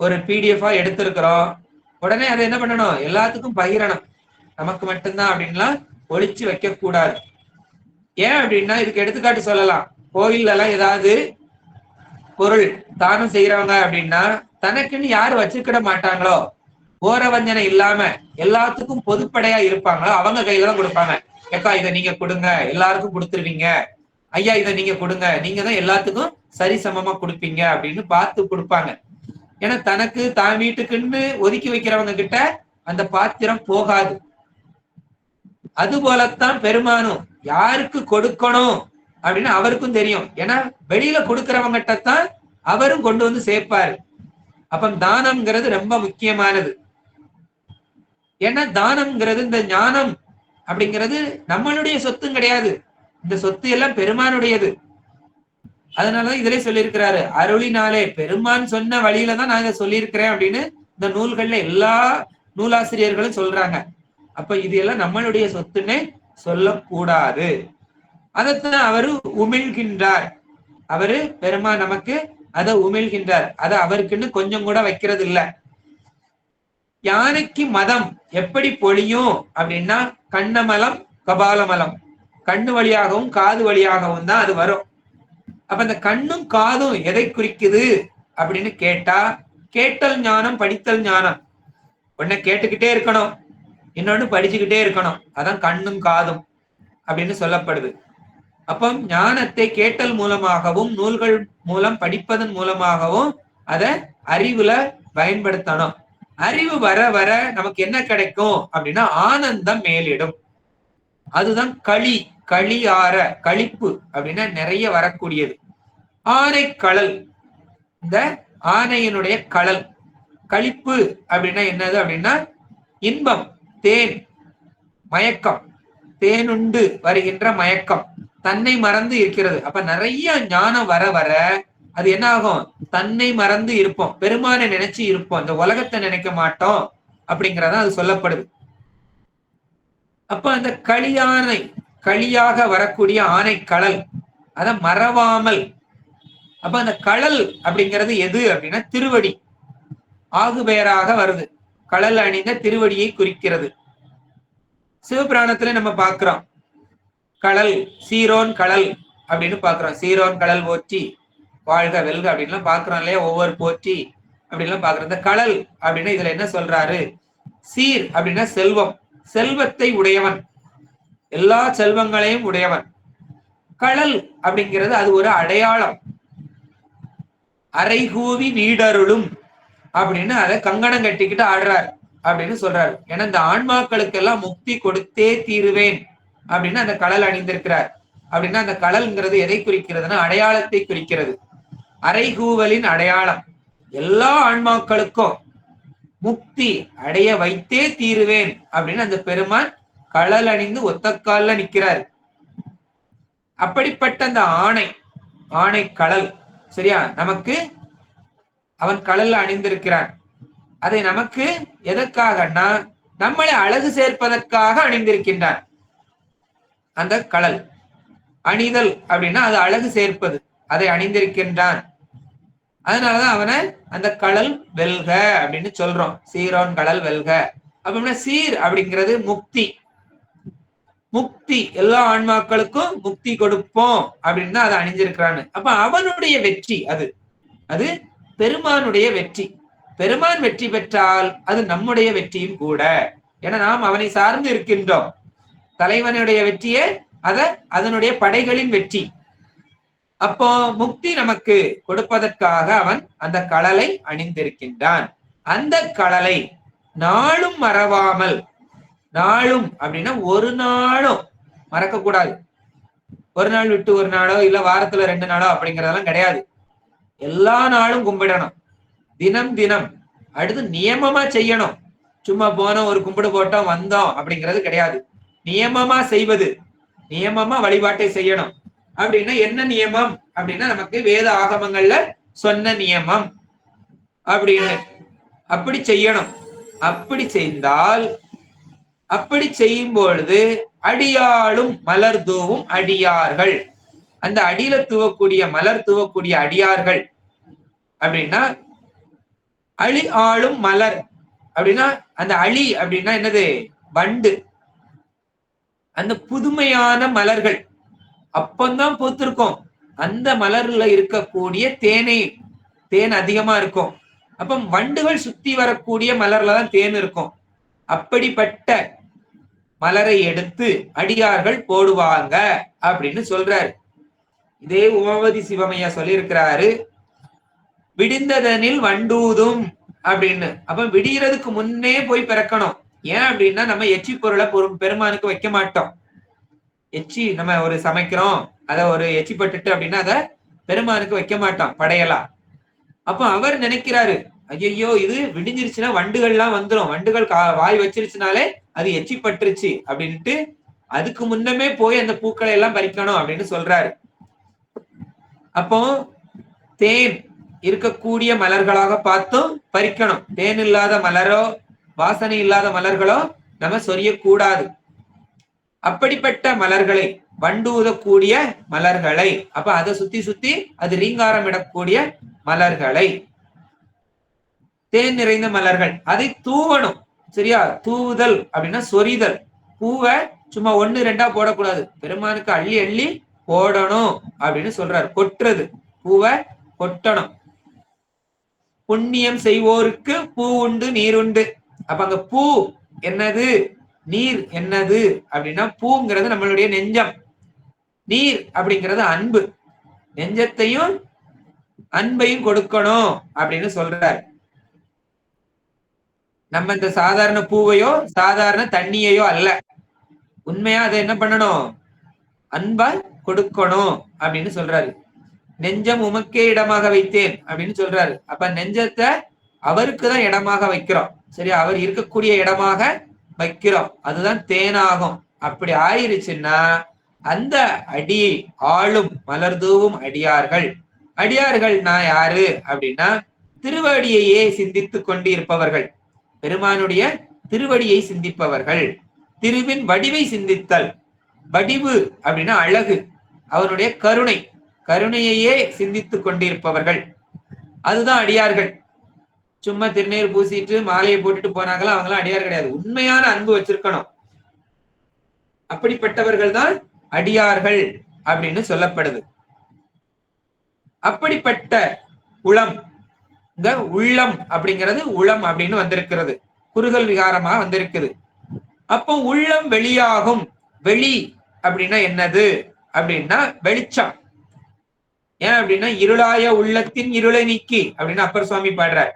ஒரு பிடிஎஃபா எடுத்திருக்கிறோம், உடனே அதை என்ன பண்ணணும்? எல்லாத்துக்கும் பகிரணும். நமக்கு மட்டும்தான் அப்படின்லாம் ஒழிச்சு வைக்க கூடாது. ஏன் அப்படின்னா இதுக்கு எடுத்துக்காட்டு சொல்லலாம். கோயில்ல எல்லாம் ஏதாவது பொருள் தானம் செய்யறவங்க அப்படின்னா தனக்குன்னு யாரு வச்சுக்கிட மாட்டாங்களோ, ஓரவஞ்சனை இல்லாம எல்லாத்துக்கும் பொதுப்படையா இருப்பாங்களோ அவங்க கையில தான் கொடுப்பாங்க. ஏக்கா இதை நீங்க கொடுங்க, எல்லாருக்கும் கொடுத்துருவீங்க, ஐயா இதை நீங்க கொடுங்க, நீங்க தான் எல்லாத்துக்கும் சரிசமமா கொடுப்பீங்க அப்படின்னு பார்த்து கொடுப்பாங்க. ஏன்னா தனக்கு தான் வீட்டுக்குன்னு ஒதுக்கி வைக்கிறவங்க கிட்ட அந்த பாத்திரம் போகாது. அது போலத்தான் பெருமானும் யாருக்கு கொடுக்கணும் அப்படின்னு அவருக்கும் தெரியும். ஏன்னா வெளியில கொடுக்கிறவங்கிட்ட தான் அவரும் கொண்டு வந்து சேர்ப்பாரு. அப்ப தானம்ங்கிறது ரொம்ப முக்கியமானது. ஏன்னா தானம்ங்கிறது, இந்த ஞானம் அப்படிங்கிறது நம்மளுடைய சொத்தும் கிடையாது, இந்த சொத்து எல்லாம் பெருமானுடையது. அதனாலதான் இதுல சொல்லியிருக்கிறாரு, அருளினாலே பெருமான் சொன்ன வழியில தான் நான் இதை சொல்லியிருக்கிறேன் அப்படின்னு இந்த நூல்கள்ல எல்லா நூலாசிரியர்களும் சொல்றாங்க. அப்ப இது எல்லாம் நம்மளுடைய சொத்துன்னே சொல்லக்கூடாது. அதைத்தான் அவரு உமிழ்கின்றார். அவரு பெருமான் நமக்கு அதை உமிழ்கின்றார். அதை அவருக்குன்னு கொஞ்சம் கூட வைக்கிறது இல்ல. யானைக்கு மதம் எப்படி பொழியும் அப்படின்னா கண்ணமலம் கபாலமலம், கண்ணு வழியாகவும் காது வழியாகவும் தான் அது வரும். அப்ப இந்த கண்ணும் காதும் எதை குறிக்குது அப்படின்னு கேட்டா, கேட்டல் ஞானம் படித்தல் ஞானம். ஒன்ன கேட்டுக்கிட்டே இருக்கணும், இன்னொன்னு படிச்சுக்கிட்டே இருக்கணும், அதான் கண்ணும் காதும் அப்படின்னு சொல்லப்படுது. அப்போ ஞானத்தை கேட்டல் மூலமாகவும் நூல்கள் மூலம் படிப்பதன் மூலமாகவும் அதை அறிவுல பயன்படுத்தணும். அறிவு வர வர நமக்கு என்ன கிடைக்கும் அப்படின்னா ஆனந்தம் மேலிடும். அதுதான் களி. களி ஆற, களிப்பு அப்படின்னா நிறைய வரக்கூடியது. ஆனை களல், இந்த ஆனையினுடைய களல். களிப்பு அப்படின்னா என்னது அப்படின்னா இன்பம், தேன், மயக்கம், தேனுண்டு வருகின்ற மயக்கம், தன்னை மறந்து இருக்கிறது. அப்ப நிறைய ஞானம் வர வர அது என்ன ஆகும்? தன்னை மறந்து இருப்போம், பெருமானை நினைச்சு இருப்போம், இந்த உலகத்தை நினைக்க மாட்டோம் அப்படிங்கறத அது சொல்லப்படுது. அப்ப அந்த களியானை, களியாக வரக்கூடிய ஆனை களல், அத மறவாமல். அப்ப அந்த களல் அப்படிங்கிறது எது அப்படின்னா திருவடி, ஆகு பெயராக வருது. களல் அணிந்த திருவடியை குறிக்கிறது. சிவபுராணத்துல நம்ம பாக்குறோம், களல் சீரோன் களல் அப்படின்னு பாக்குறோம். சீரோன் களல் போற்றி வாழ்க வெல்க அப்படின்லாம் பாக்குறோம் இல்லையா? ஒவ்வொரு போற்றி அப்படின்லாம் பாக்குறோம். இந்த களல் அப்படின்னா இதுல என்ன சொல்றாரு? சீர் அப்படின்னா செல்வம், செல்வத்தை உடையவன், எல்லா செல்வங்களையும் உடையவன். களல் அப்படிங்கிறது அது ஒரு அடையாளம். அரைகூவி வீடருளும் அப்படின்னு அதை கங்கணம் கட்டிக்கிட்டு ஆடுறாரு அப்படின்னு சொல்றாரு. ஏன்னா இந்த ஆன்மாக்களுக்கு எல்லாம் முக்தி கொடுத்தே தீருவேன் அப்படின்னு அந்த களல் அணிந்திருக்கிறார். அப்படின்னா அந்த களல்ங்கிறது எதை குறிக்கிறதுனா அடையாளத்தை குறிக்கிறது. அரைகூவலின் அடையாளம். எல்லா ஆன்மாக்களுக்கும் முக்தி அடைய வைத்தே தீருவேன் அப்படின்னு அந்த பெருமான் களல் அணிந்து ஒத்தக்கால்ல நிக்கிறார். அப்படிப்பட்ட அந்த ஆணை, ஆணை களல், சரியா, நமக்கு அவன் களல்ல அணிந்திருக்கிறான். அதை நமக்கு எதற்காகனா நம்மளை அழகு சேர்ப்பதற்காக அணிந்திருக்கின்றான். அந்த களல் அணிதல் அப்படின்னா அது அழகு சேர்ப்பது, அதை அணிந்திருக்கின்றான். அதனாலதான் அவனை அந்த களல் வெல்க அப்படின்னு சொல்றோம். சீரோன் களல் வெல்க அப்படின்னா சீர் அப்படிங்கிறது முக்தி. முக்தி, எல்லா ஆன்மாக்களுக்கும் முக்தி கொடுப்போம் அப்படின்னு அதை அணிஞ்சிருக்கிறான்னு. அப்ப அவனுடைய வெற்றி அது, அது பெருமானுடைய வெற்றி. பெருமான் வெற்றி பெற்றால் அது நம்முடைய வெற்றியும் கூட. ஏன்னா நாம் அவனை சார்ந்து இருக்கின்றோம். தலைவனுடைய வெற்றியே அதனுடைய படைகளின் வெற்றி. அப்போ முக்தி நமக்கு கொடுப்பதற்காக அவன் அந்த களலை அணிந்திருக்கின்றான். அந்த களலை நாளும் மறவாமல், நாளும் அப்படின்னா ஒரு நாளும் மறக்க கூடாது. ஒரு நாள் விட்டு ஒரு நாளோ இல்ல வாரத்துல 2 நாளோ அப்படிங்கறதெல்லாம் கிடையாது. எல்லா நாளும் கும்பிடணும், தினம் தினம். அடுத்து நியமமா செய்யணும். சும்மா போனோம், ஒரு கும்பிடு போட்டோம், வந்தோம் அப்படிங்கிறது கிடையாது. நியமமா செய்வது, நியமமா வழிபாட்டை செய்யணும். அப்படின்னா என்ன நியமம் அப்படின்னா நமக்கு வேத ஆகமங்கள்ல சொன்ன நியமம் அப்படின்னு அப்படி செய்யணும். அப்படி செய்தால், அப்படி செய்யும் பொழுது அடியாளும் மலர் தூவும் அடியார்கள், அந்த அடியில தூவக்கூடிய மலர் தூவக்கூடிய அடியார்கள் அப்படின்னா அழி ஆளும் மலர் அப்படின்னா அந்த அழி அப்படின்னா என்னது? வண்டு. அந்த புதுமையான மலர்கள் அப்பந்தான் பூத்திருக்கும். அந்த மலர்ல இருக்கக்கூடிய தேன் அதிகமா இருக்கும். அப்ப வண்டுகள் சுத்தி வரக்கூடிய மலர்ல தான் தேன் இருக்கும். அப்படிப்பட்ட மலரை எடுத்து அடியார்கள் போடுவாங்க அப்படின்னு சொல்றாரு. இதே உமாபதி சிவமையா சொல்லியிருக்கிறாரு, விடிந்ததனில் வண்டூதும் அப்படின்னு. அப்ப விடியறதுக்கு முன்னே போய் பிறக்கணும். ஏன் அப்படின்னா நம்ம எச்சி பொருளை பெருமானுக்கு வைக்க மாட்டோம். எச்சி நம்ம ஒரு சமைக்கிறோம், அத ஒரு எச்சி பட்டுட்டு அப்படின்னா அதை பெருமானுக்கு வைக்க மாட்டோம் படையலாம். அப்ப அவர் நினைக்கிறாரு, ஐயோ இது விடிஞ்சிருச்சுன்னா வண்டுகள்லாம் வந்துடும், வண்டுகள் வாய் வச்சிருச்சுனாலே அது எச்சி பட்டுருச்சு அப்படின்ட்டு அதுக்கு முன்னமே போய் அந்த பூக்களை எல்லாம் பறிக்கணும் அப்படின்னு சொல்றாரு. அப்போ தேன் இருக்கக்கூடிய மலர்களாக பார்த்தும் பறிக்கணும். தேன் இல்லாத மலரோ வாசனை இல்லாத மலர்களோ நம்ம சொரியக்கூடாது. அப்படிப்பட்ட மலர்களை, வண்டூதக்கூடிய மலர்களை, அப்ப அதை சுத்தி சுத்தி அது ரீங்காரம் இடக்கூடிய மலர்களை, தேன் நிறைந்த மலர்கள், அதை தூவணும். சரியா? தூவுதல் அப்படின்னா சொரிதல். பூவை சும்மா 1, 2 போடக்கூடாது, பெருமானுக்கு அள்ளி அள்ளி போடணும் அப்படின்னு சொல்றாரு. கொட்டுறது, பூவை கொட்டணும். புண்ணியம் செய்வோருக்கு பூ உண்டு நீர் உண்டு. அப்ப அங்க பூ என்னது, நீர் என்னது அப்படின்னா பூங்கிறது நம்மளுடைய நெஞ்சம், நீர் அப்படிங்கிறது அன்பு. நெஞ்சத்தையும் அன்பையும் கொடுக்கணும் அப்படின்னு சொல்றார். நம்ம இந்த சாதாரண பூவையோ சாதாரண தண்ணியையோ அல்ல, உண்மையா அதை என்ன பண்ணணும், அன்பா கொடுக்கணும் அப்படின்னு சொல்றாரு. நெஞ்சம் உமக்கே இடமாக வைத்தேன் அப்படின்னு சொல்றாரு. அப்ப நெஞ்சத்தை அவருக்குதான் இடமாக வைக்கிறோம். சரி, அவர் இருக்கக்கூடிய இடமாக வைக்கிறோம். அதுதான் தேனாகும். அப்படி ஆயிருச்சுன்னா அந்த அடி ஆளும் மலர்தூவும் அடியார்கள். அடியார்கள்னா யாரு அப்படின்னா திருவடியையே சிந்தித்து கொண்டு இருப்பவர்கள், பெருமானுடைய திருவடியை சிந்திப்பவர்கள். திருவின் வடிவை சிந்தித்தல். வடிவு அப்படின்னா அழகு, அவருடைய கருணை, கருணையையே சிந்தித்து கொண்டிருப்பவர்கள், அதுதான் அடியார்கள். சும்மா திருநீர் பூசிட்டு மாலையை போட்டுட்டு போனாங்களா அவங்களாம் அடியார் கிடையாது. உண்மையான அன்பு வச்சிருக்கணும். அப்படிப்பட்டவர்கள் தான் அடியார்கள் அப்படின்னு சொல்லப்படுது. அப்படிப்பட்ட உளம், இந்த உள்ளம் அப்படிங்கிறது உளம் அப்படின்னு வந்திருக்கிறது, குறுகல் விகாரமா வந்திருக்குது. அப்போ உள்ளம் வெளியாகும். வெளி அப்படின்னா என்னது அப்படின்னா வெளிச்சம். ஏன் அப்படின்னா இருளாய உள்ளத்தின் இருளை நீக்கி அப்படின்னு அப்பர் சுவாமி பாடுறார்.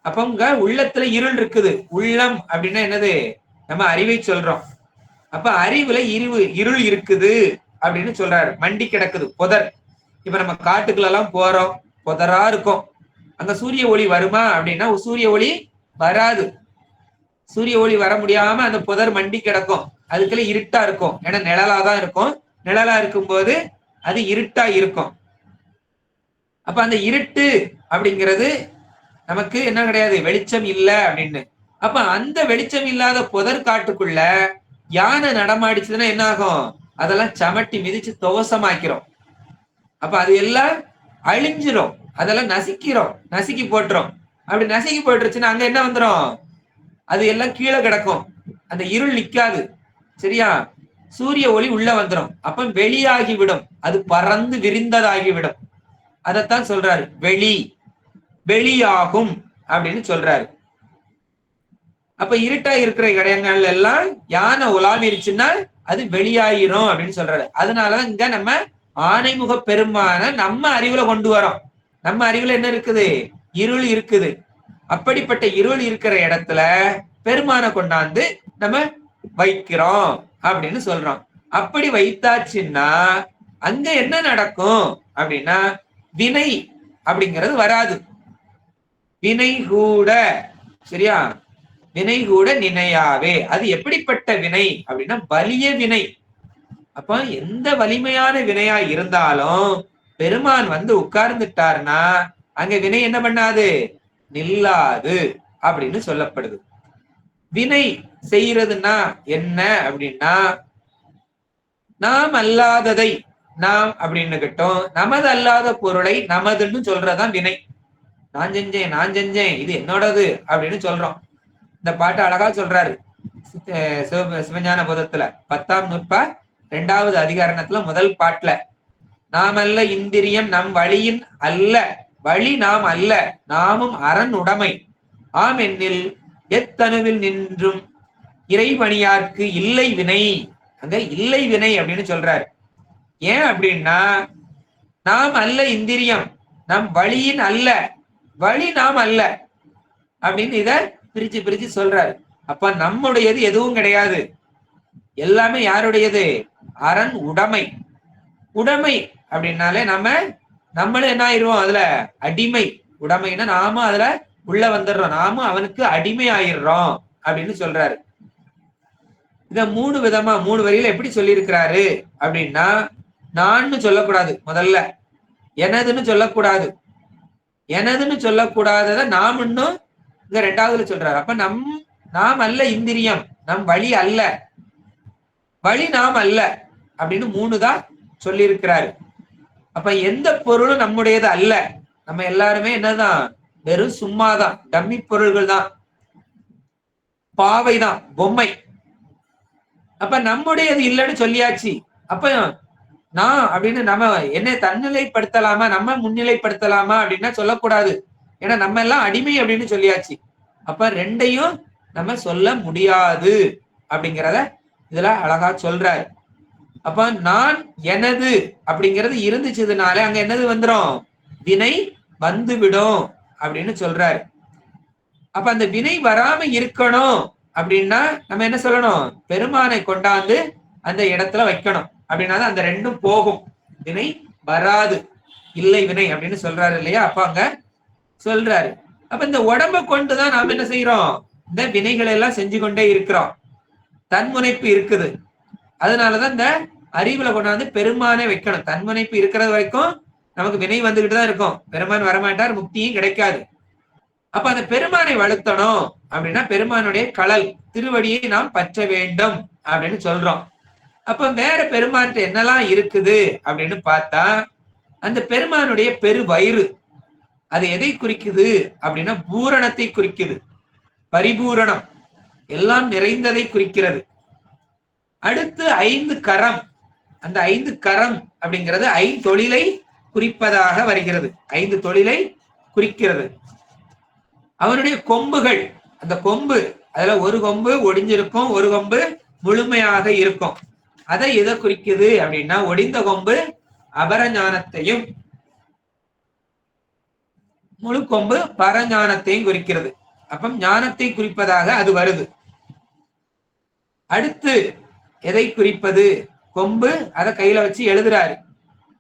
அப்ப உங்க உள்ளத்துல இருள் இருக்குது. உள்ளம் அப்படின்னா என்னது, நம்ம அறிவை சொல்றோம். அப்ப அறிவுல இருள் இருக்குது அப்படின்னு சொல்றாரு. மண்டி கிடக்குது புதர். இப்ப நம்ம காட்டுக்குள்ள எல்லாம் போறோம், புதரா இருக்கும். அங்க சூரிய ஒளி வருமா அப்படின்னா சூரிய ஒளி வராது. சூரிய ஒளி வர முடியாம அந்த புதர் மண்டி கிடக்கும். அதுக்குள்ள இருட்டா இருக்கும். ஏன்னா நிழலாதான் இருக்கும். நிழலா இருக்கும் போது அது இருட்டா இருக்கும். அப்ப அந்த இருட்டு அப்படிங்கிறது நமக்கு என்ன கிடையாது, வெளிச்சம் இல்லை அப்படின்னு. அப்ப அந்த வெளிச்சம் இல்லாத புதர் காட்டுக்குள்ள யானை நடமாடிச்சுன்னா என்ன ஆகும், அதெல்லாம் சமட்டி மிதிச்சு துவசமாக்கிறோம். அப்ப அது எல்லாம் அழிஞ்சிரும், அதெல்லாம் நசுக்கிறோம், நசுக்கி போட்டுரும். அப்படி நசுக்கி போட்டுருச்சுன்னா அங்க என்ன வந்துடும், அது எல்லாம் கீழே கிடக்கும், அந்த இருள் நிக்காது. சரியா, சூரிய ஒளி உள்ள வந்துடும். அப்ப வெளியாகிவிடும், அது பறந்து விரிந்ததாகிவிடும். அதைத்தான் சொல்றாரு வெளி, வெளியாகும் அப்படின்னு சொல்றாரு. அப்ப இருட்டா இருக்கிற இடங்கள் எல்லாம் யானை உலாவிருச்சுன்னா அது வெளியாயிரும் அப்படின்னு சொல்றாரு. அதனாலதான் இங்க நம்ம ஆனைமுக பெருமான நம்ம அறிவுல கொண்டு வரோம். நம்ம அறிவுல என்ன இருக்குது, இருள் இருக்குது. அப்படிப்பட்ட இருள் இருக்கிற இடத்துல பெருமானை கொண்டாந்து நம்ம வைக்கிறோம் அப்படின்னு சொல்றோம். அப்படி வைத்தாச்சுன்னா அங்க என்ன நடக்கும் அப்படின்னா வினை அப்படிங்கிறது வராது. வினை கூட, சரியா, வினை கூட நினையாவே. அது எப்படிப்பட்ட வினை அப்படின்னா வலிய வினை. அப்ப எந்த வலிமையான வினையா இருந்தாலும் பெருமான் வந்து உட்கார்ந்துட்டார்னா அங்க வினை என்ன பண்ணாது, நில்லாது அப்படின்னு சொல்லப்படுது. வினை செய்யறதுன்னா என்ன அப்படின்னா நாம் அல்லாததை நாம் அப்படின்னு கிட்டோம், நமது அல்லாத பொருளை நமதுன்னு சொல்றதுதான் வினை. நான் செஞ்சேன், நான் செஞ்சேன், இது என்னோடது அப்படின்னு சொல்றோம். இந்த பாட்டு அழகா சொல்றாரு சிவஞான போதத்துல 10ஆம் நூற்பா 2வது அதிகாரணத்துல முதல் பாட்டுல, நாம் அல்ல இந்திரியம் நம் வழியின் அல்ல, வழி நாம் அல்ல, நாமும் அரண் உடைமை ஆம் என்னில் எத்தனுவில் நின்றும் இறைவணியார்க்கு இல்லை வினை. அங்க இல்லை வினை அப்படின்னு சொல்றாரு. ஏன் அப்படின்னா நாம் அல்ல இந்திரியம், நம் வழியின் அல்ல, வழி நாம் அல்ல அப்படின்னு இத பிரிச்சு பிரிச்சு சொல்றாரு. அப்ப நம்முடையது எதுவும் கிடையாது, எல்லாமே யாருடையது, அரண் உடைமை. உடைமை அப்படின்னாலே நம்மளும் என்ன ஆயிடுவோம், அதுல அடிமை. உடைமைன்னா நாம அதுல உள்ள வந்துடுறோம், நாம அவனுக்கு அடிமை ஆயிடுறோம் அப்படின்னு சொல்றாரு. இத 3 விதமா 3 வரியில எப்படி சொல்லியிருக்கிறாரு அப்படின்னா, நான்னு சொல்லக்கூடாது, முதல்ல எனதுன்னு சொல்லக்கூடாது, எனதுன்னு சொல்லக்கூடாதத நாம் இன்னும் இங்க 2வதுல சொல்றாரு. அப்ப நாம் அல்ல இந்திரியம், நம் வழி அல்ல, வழி நாம் அல்ல அப்படின்னு 3 தான் சொல்லியிருக்கிறாரு. அப்ப எந்த பொருளும் நம்முடையது அல்ல. நம்ம எல்லாருமே என்னதான், வெறும் சும்மாதான், டம்மி பொருள்கள் தான், பாவைதான், பொம்மை. அப்ப நம்முடையது இல்லைன்னு சொல்லியாச்சு. அப்ப நான் அப்படின்னு நம்ம என்ன தன்னிலைப்படுத்தலாமா, நம்ம முன்னிலைப்படுத்தலாமா அப்படின்னா சொல்லக்கூடாது. ஏன்னா நம்ம எல்லாம் அடிமை அப்படின்னு சொல்லியாச்சு. அப்ப 2ஐயும் நம்ம சொல்ல முடியாது அப்படிங்கிறத இதுல அழகா சொல்றாரு. அப்ப நான் எனது அப்படிங்கிறது இருந்துச்சதுனால அங்க என்னது வந்துடும், வினை வந்து விடும் அப்படின்னு சொல்றாரு. அப்ப அந்த வினை வராம இருக்கணும் அப்படின்னா நம்ம என்ன சொல்லணும்? பெருமானை கொண்டாந்து அந்த இடத்துல வைக்கணும். அப்படின்னா அந்த ரெண்டும் போகும், வினை வராது. இல்லை வினை அப்படின்னு சொல்றாரு இல்லையா? அப்ப அங்க சொல்றாரு. அப்ப இந்த உடம்ப கொண்டுதான் நாம என்ன செய்யறோம்? இந்த வினைகளை எல்லாம் செஞ்சு கொண்டே இருக்கிறோம். தன்முனைப்பு இருக்குது. அதனாலதான் இந்த அறிவுல கொண்டாந்து பெருமானை வைக்கணும். தன்முனைப்பு இருக்கிறது வரைக்கும் நமக்கு வினை வந்துகிட்டு தான் இருக்கும். பெருமான் வரமாட்டார், முக்தியும் கிடைக்காது. அப்ப அந்த பெருமானை வளர்த்தணும் அப்படின்னா பெருமானுடைய கழல் திருவடியை நாம் பற்ற வேண்டும் அப்படின்னு சொல்றோம். அப்ப வேற பெருமான்ட்டு என்னெல்லாம் இருக்குது அப்படின்னு பார்த்தா, அந்த பெருமானுடைய பெரு வயிறு அது எதை குறிக்குது அப்படின்னா பூரணத்தை குறிக்குது. பரிபூரணம், எல்லாம் நிறைந்ததை குறிக்கிறது. அடுத்து 5 கரம். அந்த 5 கரம் அப்படிங்கிறது 5 தொழிலை குறிப்பதாக வருகிறது. 5 தொழிலை குறிக்கிறது. அவனுடைய கொம்புகள், அந்த கொம்பு அதுல ஒரு கொம்பு ஒடிஞ்சிருக்கும், ஒரு கொம்பு முழுமையாக இருக்கும். அதை எதை குறிக்குது அப்படின்னா ஒடிந்த கொம்பு அபரஞானத்தையும் முழு கொம்பு பரஞானத்தையும் குறிக்கிறது. அப்ப ஞானத்தை குறிப்பதாக அது வருது. அடுத்து எதை குறிப்பது? கொம்பு, அதை கையில வச்சு எழுதுறாரு.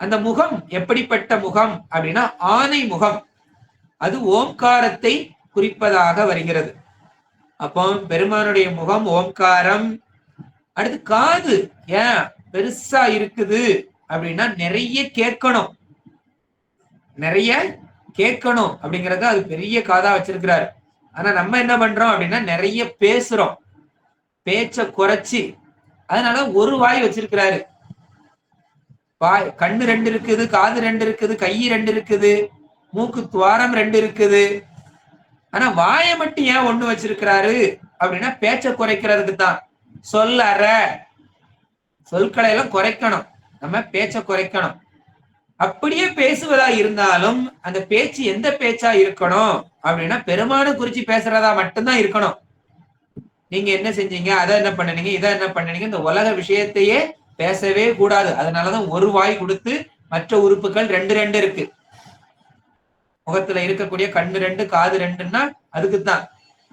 அந்த முகம் எப்படிப்பட்ட முகம் அப்படின்னா ஆனை முகம். அது ஓம்காரத்தை குறிப்பதாக வருகிறது. அப்போ பெருமானுடைய முகம் ஓம்காரம். அடுத்து காது ஏன் பெருசா இருக்குது அப்படின்னா நிறைய கேட்கணும், நிறைய கேட்கணும் அப்படிங்கறத அது பெரிய காதா வச்சிருக்கிறாரு. ஆனா நம்ம என்ன பண்றோம் அப்படின்னா நிறைய பேசுறோம், பேச்ச குறைச்சி. அதனால ஒரு வாய் வச்சிருக்கிறாரு. கண்ணு 2 இருக்குது, காது 2 இருக்குது, கை 2 இருக்குது, மூக்கு துவாரம் 2 இருக்குது. ஆனா வாயை மட்டும் ஏன் 1 வச்சிருக்கிறாரு அப்படின்னா பேச்ச குறைக்கிறதுக்கு தான். சொல்லற சொற்களை எல்லாம் குறைக்கணும், நம்ம பேச்ச குறைக்கணும். அப்படியே பேசுவதா இருந்தாலும் அந்த பேச்சு எந்த பேச்சா இருக்கணும் அப்படின்னா பெருமானை குறிச்சு பேசுறதா மட்டும்தான் இருக்கணும். நீங்க என்ன செஞ்சீங்க, அதை என்ன பண்ணீங்க, இதை என்ன பண்ணீங்க, இந்த உலக விஷயத்தையே பேசவே கூடாது. அதனாலதான் ஒரு வாய் கொடுத்து மற்ற உறுப்புகள் 2 இருக்கு. முகத்துல இருக்கக்கூடிய கண்ணு 2, காது 2ன்னா அதுக்குத்தான்.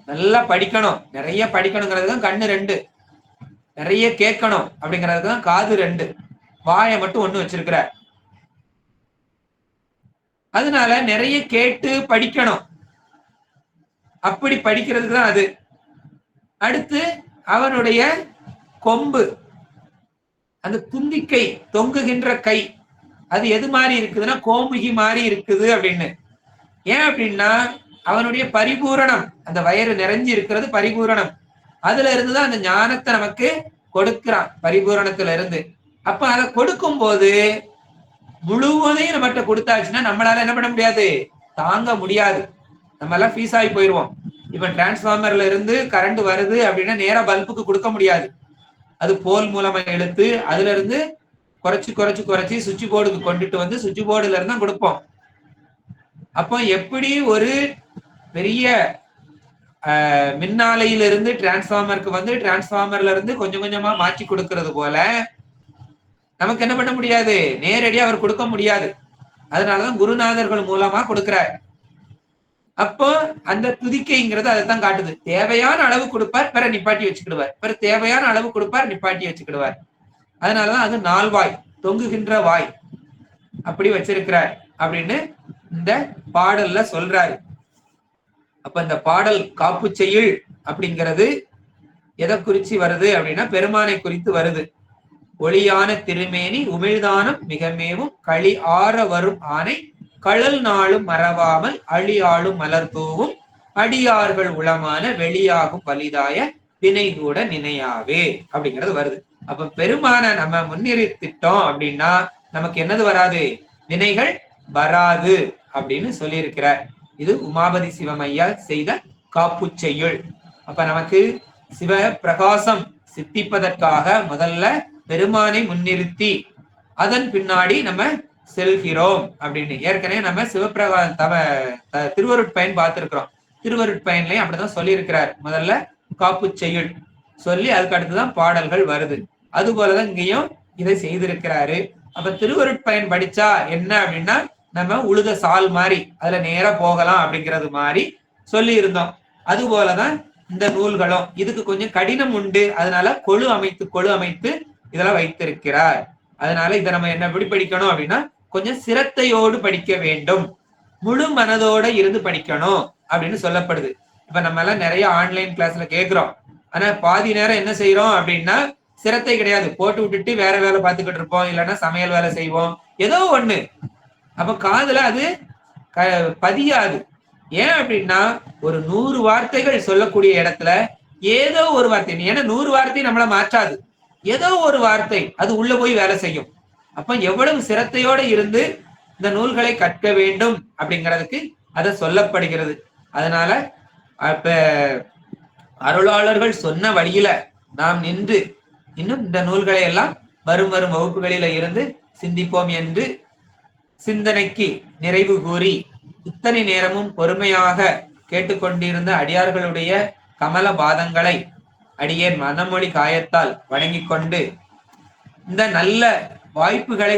நல்லா படிக்கணும், நிறைய படிக்கணுங்கிறதுதான் கண்ணு 2. நிறைய கேட்கணும் அப்படிங்கிறதுதான் காது 2. வாயை மட்டும் 1 வச்சிருக்கிற. அதனால நிறைய கேட்டு படிக்கணும். அப்படி படிக்கிறதுக்கு தான் அது. அடுத்து அவனுடைய கொம்பு, அந்த துந்திக்கை, தொங்குகின்ற கை, அது எது மாதிரி இருக்குதுன்னா கோமுகி மாதிரி இருக்குது அப்படின்னு. ஏன் அப்படின்னா அவனுடைய பரிபூரணம், அந்த வயிறு நிறைஞ்சு இருக்கிறது பரிபூரணம். அதுல இருந்துதான் அந்த ஞானத்தை நமக்கு கொடுக்கிறான், பரிபூரணத்துல இருந்து. அப்ப அதை கொடுக்கும் போது முழுவதையும் நம்மகிட்ட கொடுத்தாச்சுன்னா நம்மளால என்ன பண்ண முடியாது, தாங்க முடியாது. நம்ம எல்லாம் ஃபீஸ் ஆகி போயிருவோம். இப்ப டிரான்ஸ்பார்மர்ல இருந்து கரண்ட் வருது அப்படின்னா நேரா பல்புக்கு கொடுக்க முடியாது. அது போல் மூலமா எடுத்து அதுல இருந்து குறைச்சு சுவிட்ச் போர்டுக்கு கொண்டுட்டு வந்து சுவிட்ச் போர்டுல இருந்தா கொடுப்போம். அப்போ எப்படி ஒரு பெரிய மின்னாலையிலிருந்து டிரான்ஸ்பார்மருக்கு வந்து டிரான்ஸ்பார்மர்ல இருந்து கொஞ்சம் கொஞ்சமா மாற்றி கொடுக்கறது போல நமக்கு என்ன பண்ண முடியாது, நேரடியா அவர் கொடுக்க முடியாது. அதனாலதான் குருநாதர்கள் மூலமா கொடுக்கிறார். அப்போ அந்த துதிக்கைங்கிறது அதைத்தான் காட்டுது. தேவையான அளவு கொடுப்பார், பிற நிப்பாட்டி வச்சுக்கிடுவார், பிற தேவையான அளவு கொடுப்பார், நிப்பாட்டி வச்சுக்கிடுவார். அதனாலதான் அது 4 வாய், தொங்குகின்ற வாய் அப்படி வச்சிருக்கிறார் அப்படின்னு இந்த பாடல்ல சொல்றாரு. அப்ப இந்த பாடல் காப்பு செய்யுள் அப்படிங்கிறது எதை குறிச்சு வருது அப்படின்னா பெருமானை குறித்து வருது. ஒளியான திருமேனி உமிழ்தானம் மிகமேவும் களி ஆற வரும் ஆணை கழல் நாளும் மறவாமல் அழியாளும் மலர் தூவும் அடியார்கள் உளமான வெளியாகும் வலிதாய வினை கூட நினையாவே அப்படிங்கிறது வருது. அப்ப பெருமான நம்ம முன்னிறுத்திட்டோம் அப்படின்னா நமக்கு என்னது வராது, வினைகள் வராது அப்படின்னு சொல்லியிருக்கிறார். இது உமாபதி சிவமையா செய்த காப்பு செய்யுள். அப்ப நமக்கு சிவ பிரகாசம் சித்திப்பதற்காக முதல்ல பெருமானை முன்னிறுத்தி அதன் பின்னாடி நம்ம செல்கிறோம் அப்படின்னு. ஏற்கனவே நம்ம திருவருட்பயன் பார்த்திருக்கிறோம். திருவருட்பயன்லயும் அப்படிதான் சொல்லி இருக்கிறார். முதல்ல காப்பு செய்யுள் சொல்லி அதுக்கு அடுத்துதான் பாடல்கள் வருது. அது போலதான் இங்கேயும் இதை செய்திருக்கிறாரு. அப்ப திருவருட்பயன் படிச்சா என்ன அப்படின்னா நம்ம உழுத சால் மாதிரி அதுல நேரா போகலாம் அப்படிங்கிறது மாதிரி சொல்லி இருந்தோம். அது போலதான் இந்த நூல்களும் இதுக்கு கொஞ்சம் கடினம் உண்டு. அதனால கொழு அமைத்து இதெல்லாம் வைத்திருக்கிறார். அதனால இதை நம்ம என்ன எப்படி படிக்கணும் அப்படின்னா, கொஞ்சம் சிரத்தையோடு படிக்க வேண்டும், முழு மனதோட இருந்து படிக்கணும் அப்படின்னு சொல்லப்படுது. இப்ப நம்ம எல்லாம் நிறைய ஆன்லைன் கிளாஸ்ல கேட்கிறோம். ஆனா பாதி நேரம் என்ன செய்யறோம் அப்படின்னா, சிரத்தை கிடையாது, போட்டு விட்டுட்டு வேற வேலை பார்த்துக்கிட்டு இருப்போம், இல்லைன்னா சமையல் வேலை செய்வோம், ஏதோ ஒண்ணு. அப்ப காதுல அது பதியாது. ஏன் அப்படின்னா, ஒரு 100 வார்த்தைகள் சொல்லக்கூடிய இடத்துல ஏதோ ஒரு வார்த்தை, ஏன்னா 100 வார்த்தை நம்மள மாற்றாது, ஏதோ ஒரு வார்த்தை அது உள்ள போய் வேலை செய்யும். அப்ப எவ்வளவு சிரத்தையோட இருந்து இந்த நூல்களை கற்க வேண்டும் அப்படிங்கிறதுக்கு அதை சொல்லப்படுகிறது. அதனால அப்ப அருளாளர்கள் சொன்ன வழியில நாம் நின்று இன்னும் இந்த நூல்களை எல்லாம் வரும் வகுப்புகளில இருந்து சிந்திப்போம் என்று சிந்தனைக்கு நிறைவு கூறி, இத்தனை நேரமும் பொறுமையாக கேட்டுக்கொண்டிருந்த அடியார்களுடைய கமல பாதங்களை அடியேன் மனமொழி காயத்தால் வணங்கிக் கொண்டு, இந்த நல்ல வாய்ப்புகளை